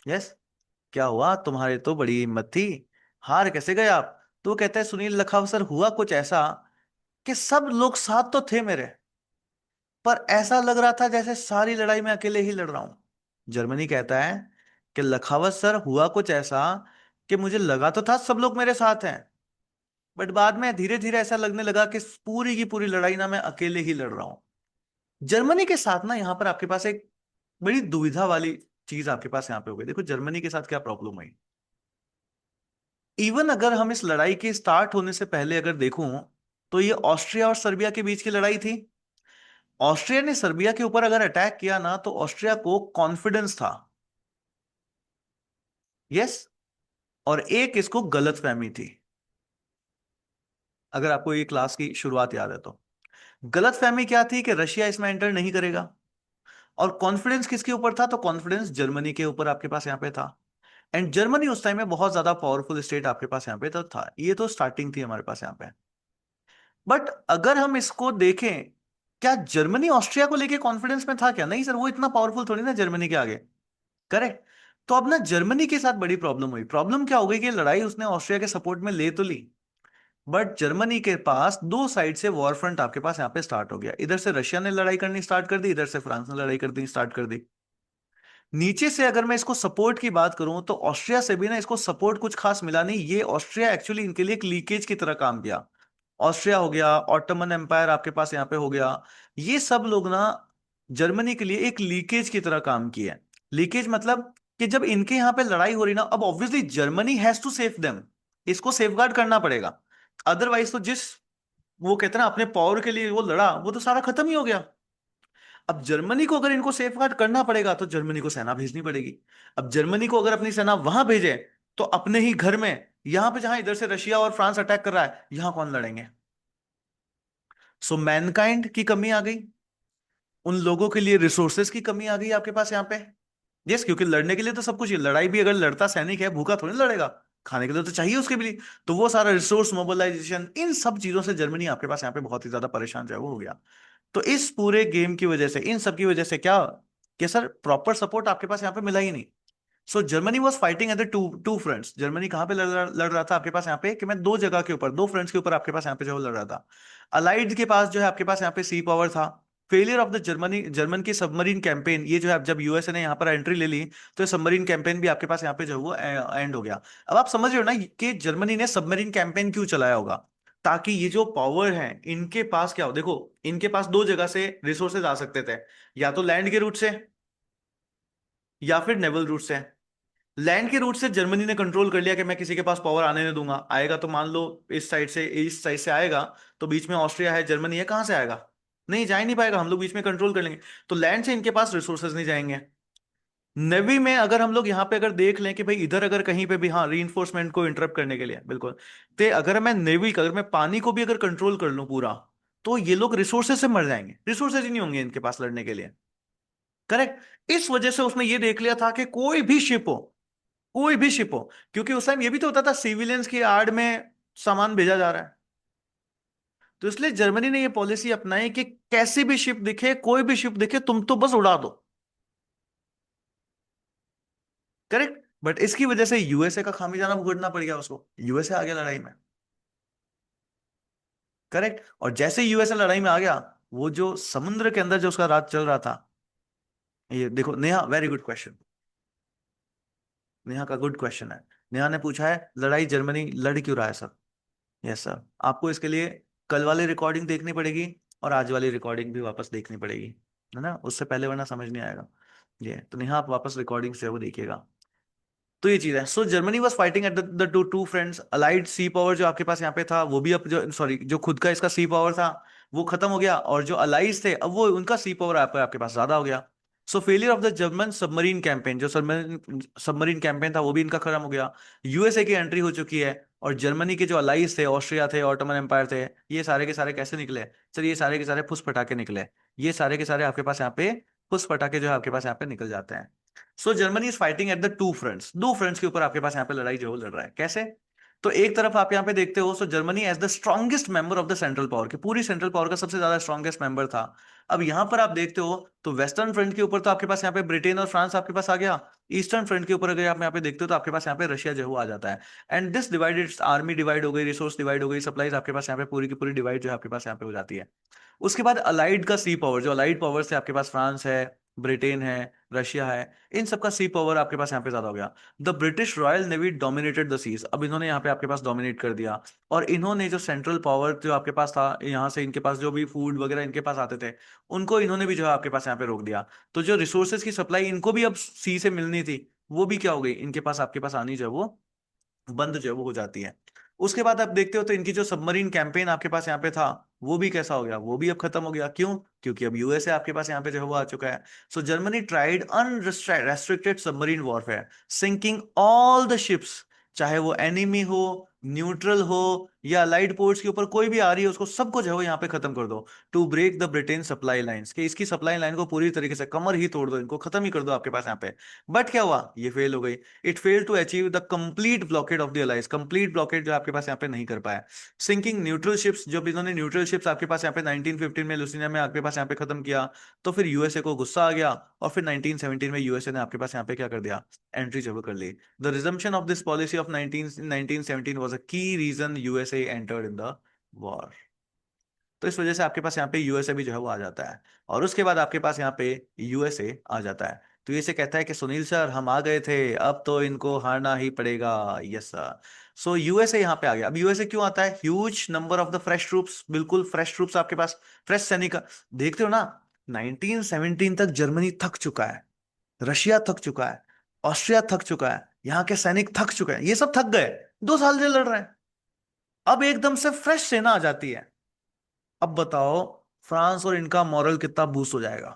Speaker 1: यस, क्या हुआ, तुम्हारे तो बड़ी हिम्मत थी, हार कैसे गए आप? तो वो कहता है सुनील लखाव सर, हुआ कुछ ऐसा कि सब लोग साथ तो थे मेरे, पर ऐसा लग रहा था जैसे सारी लड़ाई में अकेले ही लड़ रहा हूं। जर्मनी कहता है कि लखावत सर, हुआ कुछ ऐसा कि मुझे लगा तो था सब लोग मेरे साथ हैं, बट बाद में धीरे धीरे ऐसा लगने लगा कि पूरी की पूरी लड़ाई ना मैं अकेले ही लड़ रहा हूं। जर्मनी के साथ ना यहाँ पर आपके पास एक बड़ी दुविधा वाली चीज आपके पास यहाँ पे हो गई। देखो जर्मनी के साथ क्या प्रॉब्लम हुई। इवन अगर हम इस लड़ाई के स्टार्ट होने से पहले अगर देखूं, तो ये ऑस्ट्रिया और सर्बिया के बीच की लड़ाई थी। ऑस्ट्रिया ने सर्बिया के ऊपर अगर अटैक किया ना, तो ऑस्ट्रिया को कॉन्फिडेंस था। यस, और एक इसको गलतफहमी थी। अगर आपको ये क्लास की शुरुआत याद है तो गलतफहमी क्या थी कि रशिया इसमें एंटर नहीं करेगा। और कॉन्फिडेंस किसके ऊपर था? तो कॉन्फिडेंस जर्मनी के ऊपर आपके पास यहाँ पे था। एंड जर्मनी उस टाइम में बहुत ज्यादा पावरफुल स्टेट आपके पास यहाँ पे तो था, ये तो स्टार्टिंग थी हमारे पास यहाँ पे। बट अगर हम इसको देखें, क्या जर्मनी ऑस्ट्रिया को लेके कॉन्फिडेंस में था क्या? नहीं सर, वो इतना पावरफुल थोड़ी ना जर्मनी के आगे। करेक्ट। तो अब ना जर्मनी के साथ बड़ी प्रॉब्लम हुई। प्रॉब्लम क्या हो गई कि लड़ाई उसने ऑस्ट्रिया के सपोर्ट में ले तो ली, बट जर्मनी के पास दो साइड से वॉर फ्रंट आपके पास यहाँ पे स्टार्ट हो गया। इधर से रशिया ने लड़ाई करनी स्टार्ट कर दी, इधर से फ्रांस ने लड़ाई करनी स्टार्ट कर दी। नीचे से अगर मैं इसको सपोर्ट की बात करूं तो ऑस्ट्रिया से भी ना इसको सपोर्ट कुछ खास मिला नहीं। ये ऑस्ट्रिया एक्चुअली इनके लिए एक लीकेज की तरह काम किया। ऑस्ट्रिया हो गया, ऑटोमन एम्पायर आपके पास यहाँ पे हो गया, ये सब लोग ना जर्मनी के लिए एक लीकेज की तरह काम किए। लीकेज मतलब कि जब इनके यहाँ पे लड़ाई हो रही ना, अब obviously Germany has to save them, इसको सेफगार्ड करना पड़ेगा। अदरवाइज तो जिस, वो कहते हैं ना, अपने पावर के लिए वो लड़ा, वो तो सारा खत्म ही हो गया। अब जर्मनी को अगर इनको सेफगार्ड करना पड़ेगा तो जर्मनी को सेना भेजनी पड़ेगी। अब जर्मनी को अगर अपनी सेना वहां भेजे तो अपने ही घर में, यहां पे जहां इधर से रशिया और फ्रांस अटैक कर रहा है, यहां कौन लड़ेंगे? सो मैनकाइंड की कमी आ गई, उन लोगों के लिए रिसोर्सेज की कमी आ गई आपके पास यहाँ पे। यस, क्योंकि लड़ने के लिए तो सब कुछ है। लड़ाई भी अगर लड़ता सैनिक है, भूखा थोड़ी ना लड़ेगा, खाने के लिए तो चाहिए उसके भी लिए। तो वो सारा रिसोर्स मोबिलाइजेशन, इन सब चीजों से जर्मनी आपके पास यहाँ पे बहुत ही ज्यादा परेशान जो है वो हो गया। तो इस पूरे गेम की वजह से, इन सब की वजह से क्या, कि सर प्रॉपर सपोर्ट आपके पास यहाँ पे मिला ही नहीं। So Germany was fighting at the two two fronts. Germany कहाँ पे लड़ रहा था आपके पास यहाँ पे, कि मैं दो जगह के ऊपर, दो फ्रंट्स के ऊपर आपके पास यहाँ पे जो है वो लड़ रहा था। अलाइड के पास जो है आपके पास यहाँ पे सी पावर था। फेलियर ऑफ द जर्मन की सबमरीन कैंपेन, ये जो है जब यूएसए ने यहाँ पर एंट्री ले ली, तो सबमरीन कैंपेन भी आपके पास यहाँ पे जो है वो एंड हो गया। अब आप समझ रहे हो ना कि जर्मनी ने सबमरीन कैंपेन क्यों चलाया होगा? ताकि ये जो पावर है इनके पास क्या हो, देखो इनके पास दो जगह से रिसोर्सेज आ सकते थे, या तो लैंड के रूट से या फिर नेवल रूट से। लैंड के रूट से जर्मनी ने कंट्रोल कर लिया कि मैं किसी के पास पावर आने नहीं दूंगा। आएगा तो मान लो इस साइड से आएगा, तो बीच में ऑस्ट्रिया है, जर्मनी है, कहां से आएगा? नहीं, जा ही नहीं पाएगा, हम लोग बीच में कंट्रोल कर लेंगे। तो लैंड से इनके पास रिसोर्सेज नहीं जाएंगे। नेवी में अगर हम लोग यहाँ पे अगर देख लें कि भाई इधर अगर कहीं पे भी, हाँ, रीइंफोर्समेंट को इंटरप्ट करने के लिए बिल्कुल, तो अगर मैं नेवी का, अगर मैं पानी को भी अगर कंट्रोल कर लूं पूरा, तो ये लोग रिसोर्सेज से मर जाएंगे, रिसोर्सेज ही नहीं होंगे इनके पास लड़ने के लिए। करेक्ट। इस वजह से उसने ये देख लिया था कि कोई भी शिप हो, कोई भी शिप हो, क्योंकि उस टाइम ये भी तो होता था सिविलियंस की आड़ में सामान भेजा जा रहा है। तो इसलिए जर्मनी ने ये पॉलिसी अपनाई कि कैसी भी शिप दिखे, कोई भी शिप दिखे, तुम तो बस उड़ा दो। करेक्ट। बट इसकी वजह से यूएसए का खामी जाना भुगतना पड़ गया उसको, यूएसए आ गया लड़ाई में। करेक्ट। और जैसे यूएसए लड़ाई में आ गया, वो जो समुद्र के अंदर जो उसका राज चल रहा था, ये देखो Neha, very good question. Neha का गुड क्वेश्चन है। नेहा ने पूछा है लड़ाई जर्मनी लड़ क्यों रहा है सर। यस सर, आपको इसके लिए कल वाली रिकॉर्डिंग देखनी पड़ेगी और आज वाली रिकॉर्डिंग भी वापस देखनी पड़ेगी, है ना, उससे पहले वरना समझ नहीं आएगा। ये तो नेहा, आप वापस रिकॉर्डिंग से वो देखिएगा। तो ये चीज है। So Germany was fighting at the two two fronts. Allied sea power जो आपके पास यहाँ पे था, वो भी अब जो, सॉरी, जो खुद का इसका सी पावर था वो खत्म हो गया, और जो अलाइज थे अब वो उनका सी पावर आपके पास ज्यादा हो गया। सो failure of the German submarine campaign, जो सबमरीन सबमरीन कैंपेन था वो भी इनका खत्म हो गया। यूएसए की एंट्री हो चुकी है, और जर्मनी के जो अलाइज थे, ऑस्ट्रिया थे, ऑटोमन एम्पायर थे, ये सारे के सारे कैसे निकले? सर ये सारे के सारे फुस फटाके निकले। ये सारे के सारे आपके पास यहाँ पे फुस फटाके जो है आपके पास यहाँ पे निकल जाते हैं। So Germany is fighting at the two fronts. दो फ्रंट्स के ऊपर आपके पास यहाँ पे लड़ाई जो है वो लड़ रहा है। कैसे? तो एक तरफ आप यहाँ पे देखते हो, so Germany as the strongest member of the central power, की पूरी सेंट्रल पावर का सबसे ज्यादा स्ट्रॉन्गेस्ट मेंबर था। अब यहाँ पर आप देखते हो तो वेस्टर्न फ्रंट के ऊपर तो आपके पास यहाँ पे ब्रिटेन और फ्रांस आपके पास आ गया। ईस्टर्न फ्रंट के ऊपर अगर आप यहाँ पे देखते हो तो आपके पास यहाँ पे रशिया जो है वो आ जाता है। And this divided, army divide हो गई, रिसोर्स डिवाइड हो गई, सप्लाईज आपके पास यहाँ पे पूरी की पूरी डिवाइड जो है आपके पास यहाँ पे हो जाती है। उसके बाद अलाइड का सी पावर, जो अलाइड पावर से आपके पास फ्रांस है, ब्रिटेन है, रशिया है, इन सबका सी पावर आपके पास यहाँ पे ज्यादा हो गया। The British Royal Navy dominated the seas. अब इन्होंने यहाँ पे आपके पास डोमिनेट कर दिया, और इन्होंने जो सेंट्रल पावर जो आपके पास था, यहाँ से इनके पास जो भी फूड वगैरह इनके पास आते थे, उनको इन्होंने भी जो है आपके पास यहाँ पे रोक दिया। तो जो रिसोर्सेज की सप्लाई इनको भी अब सी से मिलनी थी, वो भी क्या हो गई, इनके पास आपके पास आनी जो है वो बंद जो है वो हो जाती है। उसके बाद आप देखते हो तो इनकी जो सबमरीन कैंपेन आपके पास यहाँ पे था, वो भी कैसा हो गया, वो भी अब खत्म हो गया। क्यों? क्योंकि अब यूएसए आपके पास यहाँ पे जो है वो आ चुका है। So Germany tried unrestricted submarine warfare, sinking all the ships, चाहे वो एनिमी हो न्यूट्रल हो या अलाइड पोर्ट्स के ऊपर कोई भी आ रही है उसको सबको जो है वो यहाँ पे खत्म कर दो। To break the Britain supply lines, कि इसकी सप्लाई लाइन को पूरी तरीके से कमर ही तोड़ दो, इनको खत्म ही कर दो आपके पास यहाँ पे। बट क्या हुआ, ये फेल हो गई। It fail to achieve the complete blockade of the alliance, complete blockade जो आपके पास यहाँ पे नहीं कर पाया। सिंकिंग न्यूट्रल शिप्स, जब इन्होंने न्यूट्रल शिप्स आपके पास यहाँ पे 1915 में लुसिनिया में आपके पास यहाँ पे खत्म किया, तो फिर यूएसए को गुस्सा आ गया, और फिर 1917 में यूएसए ने आपके पास यहाँ पे क्या कर दिया, एंट्री जरूर कर ली। The resumption of this policy of 1917 was a key reason USA entered in the war. तो इस वजह से आपके पास यहाँ पे यूएसए भी जो है वो आ जाता है, और उसके बाद आपके पास यहाँ पे यूएसए आ जाता है। तो ये से कहता है कि सुनील सर हम आ गए थे, अब तो इनको हारना ही पड़ेगा। Yes sir. सो यूएसए यहाँ पे आ गया। अब यूएसए क्यों आता है, huge number of the fresh troops, बिल्कुल फ्रेश ट्रूप्स आपके पास, फ्रेश सैनिक। देखते हो ना, 1917 तक जर्मनी थक चुका है, रशिया थक चुका है, ऑस्ट्रिया थक चुका है, यहाँ के सैनिक थक चुके हैं, ये सब थक गए, 2 साल से लड़ रहे हैं। अब एकदम से फ्रेश सेना आ जाती है। अब बताओ फ्रांस और इनका मॉरल कितना बूस्ट हो जाएगा।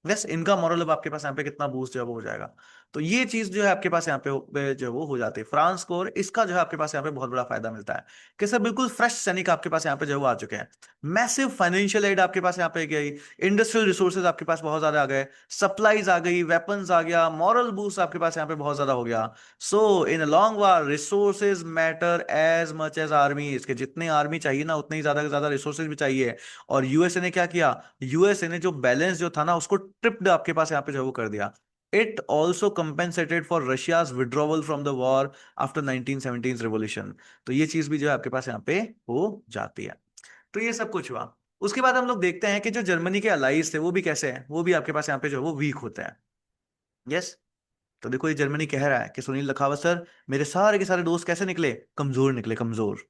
Speaker 1: बस इनका मॉरल अब आपके पास यहाँ पे कितना बूस्ट जो है वो हो जाएगा। तो ये चीज जो है आपके पास यहाँ पे जो है वो हो जाती है फ्रांस को, और इसका जो है आपके पास यहाँ पे बहुत बड़ा फायदा मिलता है कि सर बिल्कुल फ्रेश सैनिक आपके पास यहाँ पे जो है वो आ चुके हैं। मैसिव फाइनेंशियल एड आपके पास यहाँ पे गई, इंडस्ट्रियल रिसोर्सेज आपके पास बहुत ज्यादा आ गए, सप्लाईज आ गई, वेपन्स आ गया, मॉरल बूस्ट आपके पास यहाँ पे बहुत ज्यादा हो गया। So in long war resources matter as much as army, इसके जितने आर्मी चाहिए ना उतने ही ज्यादा से ज्यादा रिसोर्सेज भी चाहिए। और यूएसए ने क्या किया, यूएसए ने जो बैलेंस जो था ना उसको ट्रिप्ड आपके पास यहाँ पे जो वो कर दिया। It also compensated for Russia's withdrawal from the war after 1917 revolution. तो ये चीज भी जो है आपके पास यहाँ पे हो जाती है। तो ये सब कुछ हुआ। उसके बाद हम लोग देखते हैं कि जो जर्मनी के अलाइज थे वो भी कैसे हैं, वो भी आपके पास यहाँ पे जो है वो वीक होते हैं। यस। तो देखो ये जर्मनी कह रहा है कि सुनील लखावत सर, मेरे सारे के सारे दोस्त कैसे निकले, कमजोर निकले, कमजोर।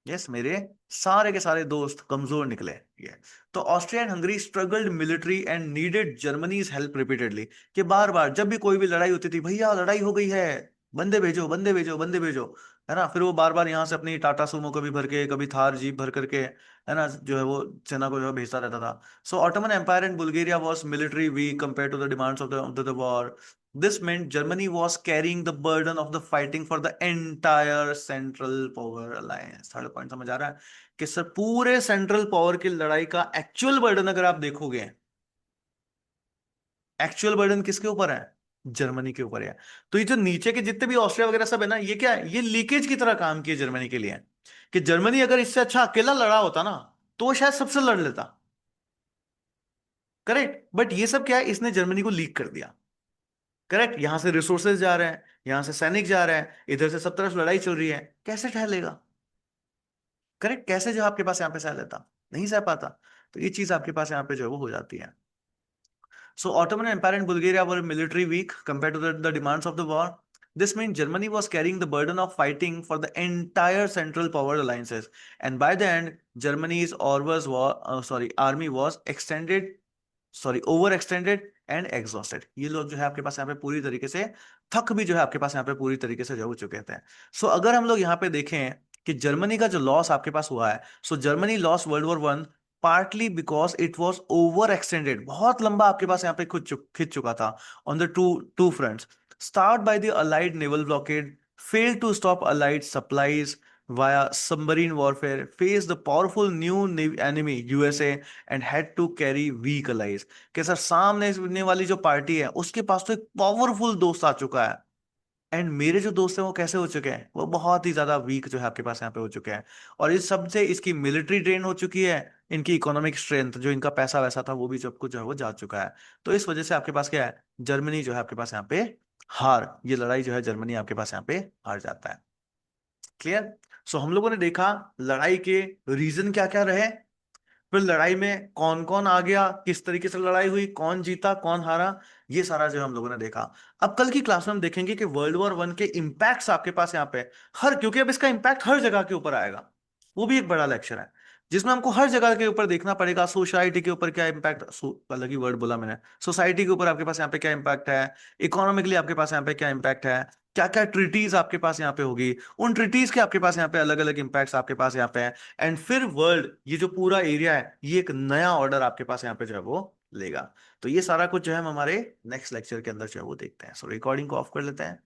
Speaker 1: यस, मेरे सारे के सारे दोस्त कमजोर निकले। ये तो Austria and Hungary struggled military and needed Germany's help repeatedly, कि बार बार जब भी कोई भी लड़ाई होती थी, भैया लड़ाई हो गई है, बंदे भेजो, बंदे भेजो, बंदे भेजो, है ना। फिर वो बार बार यहाँ से अपनी टाटा सुमो कभी भर के, कभी थार जीप भर करके, है ना, जो है वो सेना को जो है भेजता रहता था। So Ottoman Empire and Bulgaria was military weak compare to the demands of the war. This meant Germany was carrying the burden of the fighting for the entire Central Power Alliance। Third point समझ आ रहा है कि sir पूरे central power की लड़ाई का actual burden अगर आप देखोगे, एक्चुअल बर्डन किसके ऊपर है, जर्मनी के ऊपर है। तो ये जो नीचे के जितने भी ऑस्ट्रिया वगैरह सब है ना, ये क्या है, ये लीकेज की तरह काम किए जर्मनी के लिए, कि जर्मनी अगर इससे अच्छा अकेला लड़ा होता ना तो वो शायद सबसे लड़ लेता। करेक्ट, बट ये सब क्या है, इसने जर्मनी को लीक कर दिया। करेक्ट, यहां से रिसोर्सेज जा रहे हैं, यहां से सैनिक जा रहे हैं, इधर से सब तरफ लड़ाई चल रही है, कैसे ठहरेगा। करेक्ट, कैसे जो आपके पास यहाँ पे सह लेता, नहीं सह पाता। तो ये चीज आपके पास यहाँ पे जो है वो हो जाती है। So Ottoman Empire and Bulgaria were military weak compared to the demands of the war. This means Germany was carrying the burden of fighting for the entire Central Power alliances, and by the end, Germany's army was extended, over extended and exhausted. ये लोग जो है आपके पास यहाँ पे पूरी तरीके से थक भी जो है आपके पास यहाँ पे पूरी तरीके से जो हो चुके थे। सो अगर हम लोग यहाँ पे देखें कि जर्मनी का जो लॉस आपके पास हुआ है, so Germany lost world war 1 partly because it was over extended, बहुत लंबा आपके पास यहाँ पे खिंच चुका था on the two two fronts. Start by the allied naval blockade, failed to stop allied supplies via submarine warfare, faced the powerful new enemy USA and had to carry weak allies। कि sir सामने वाली जो party है उसके पास तो एक powerful दोस्त आ चुका है, एंड मेरे जो दोस्त हैं वो कैसे हो चुके हैं, वो बहुत ही ज्यादा वीक जो है आपके पास यहाँ पे हो चुके हैं। और इस सब से इसकी मिलिट्री ड्रेन हो चुकी है, इनकी इकोनॉमिक स्ट्रेंथ, जो इनका पैसा वैसा था वो भी सब कुछ जो है वो जा चुका है। तो इस वजह से आपके पास क्या है, जर्मनी जो है आपके पास यहाँ पे ये लड़ाई जो है जर्मनी आपके पास यहाँ पे हार जाता है। क्लियर। सो हम लोगों ने देखा लड़ाई के रीजन क्या क्या रहे, फिर लड़ाई में कौन कौन आ गया, किस तरीके से लड़ाई हुई, कौन जीता कौन हारा, ये सारा जो हम लोगों ने देखा। अब कल की क्लास में हम देखेंगे कि वर्ल्ड वॉर 1 के इम्पैक्ट्स आपके पास यहाँ पे हर, क्योंकि अब इसका इम्पैक्ट हर जगह के ऊपर आएगा, वो भी एक बड़ा लेक्चर है जिसमें हमको हर जगह के ऊपर देखना पड़ेगा। सोसाइटी के ऊपर क्या इम्पैक्ट, अलग ही वर्ड बोला मैंने, सोसाइटी के ऊपर आपके पास यहाँ पे क्या इम्पैक्ट है, इकोनॉमिकली आपके पास यहाँ पे क्या इम्पैक्ट है, क्या क्या ट्रिटीज आपके पास यहाँ पे होगी, उन ट्रिटीज के आपके पास यहाँ पे अलग अलग इम्पैक्ट्स आपके पास यहाँ पे है। एंड फिर वर्ल्ड, ये जो पूरा एरिया है ये एक नया ऑर्डर आपके पास यहाँ पे जो है वो लेगा। तो ये सारा कुछ जो है हम हमारे नेक्स्ट लेक्चर के अंदर जो है वो देखते हैं। सो रिकॉर्डिंग को ऑफ कर लेते हैं।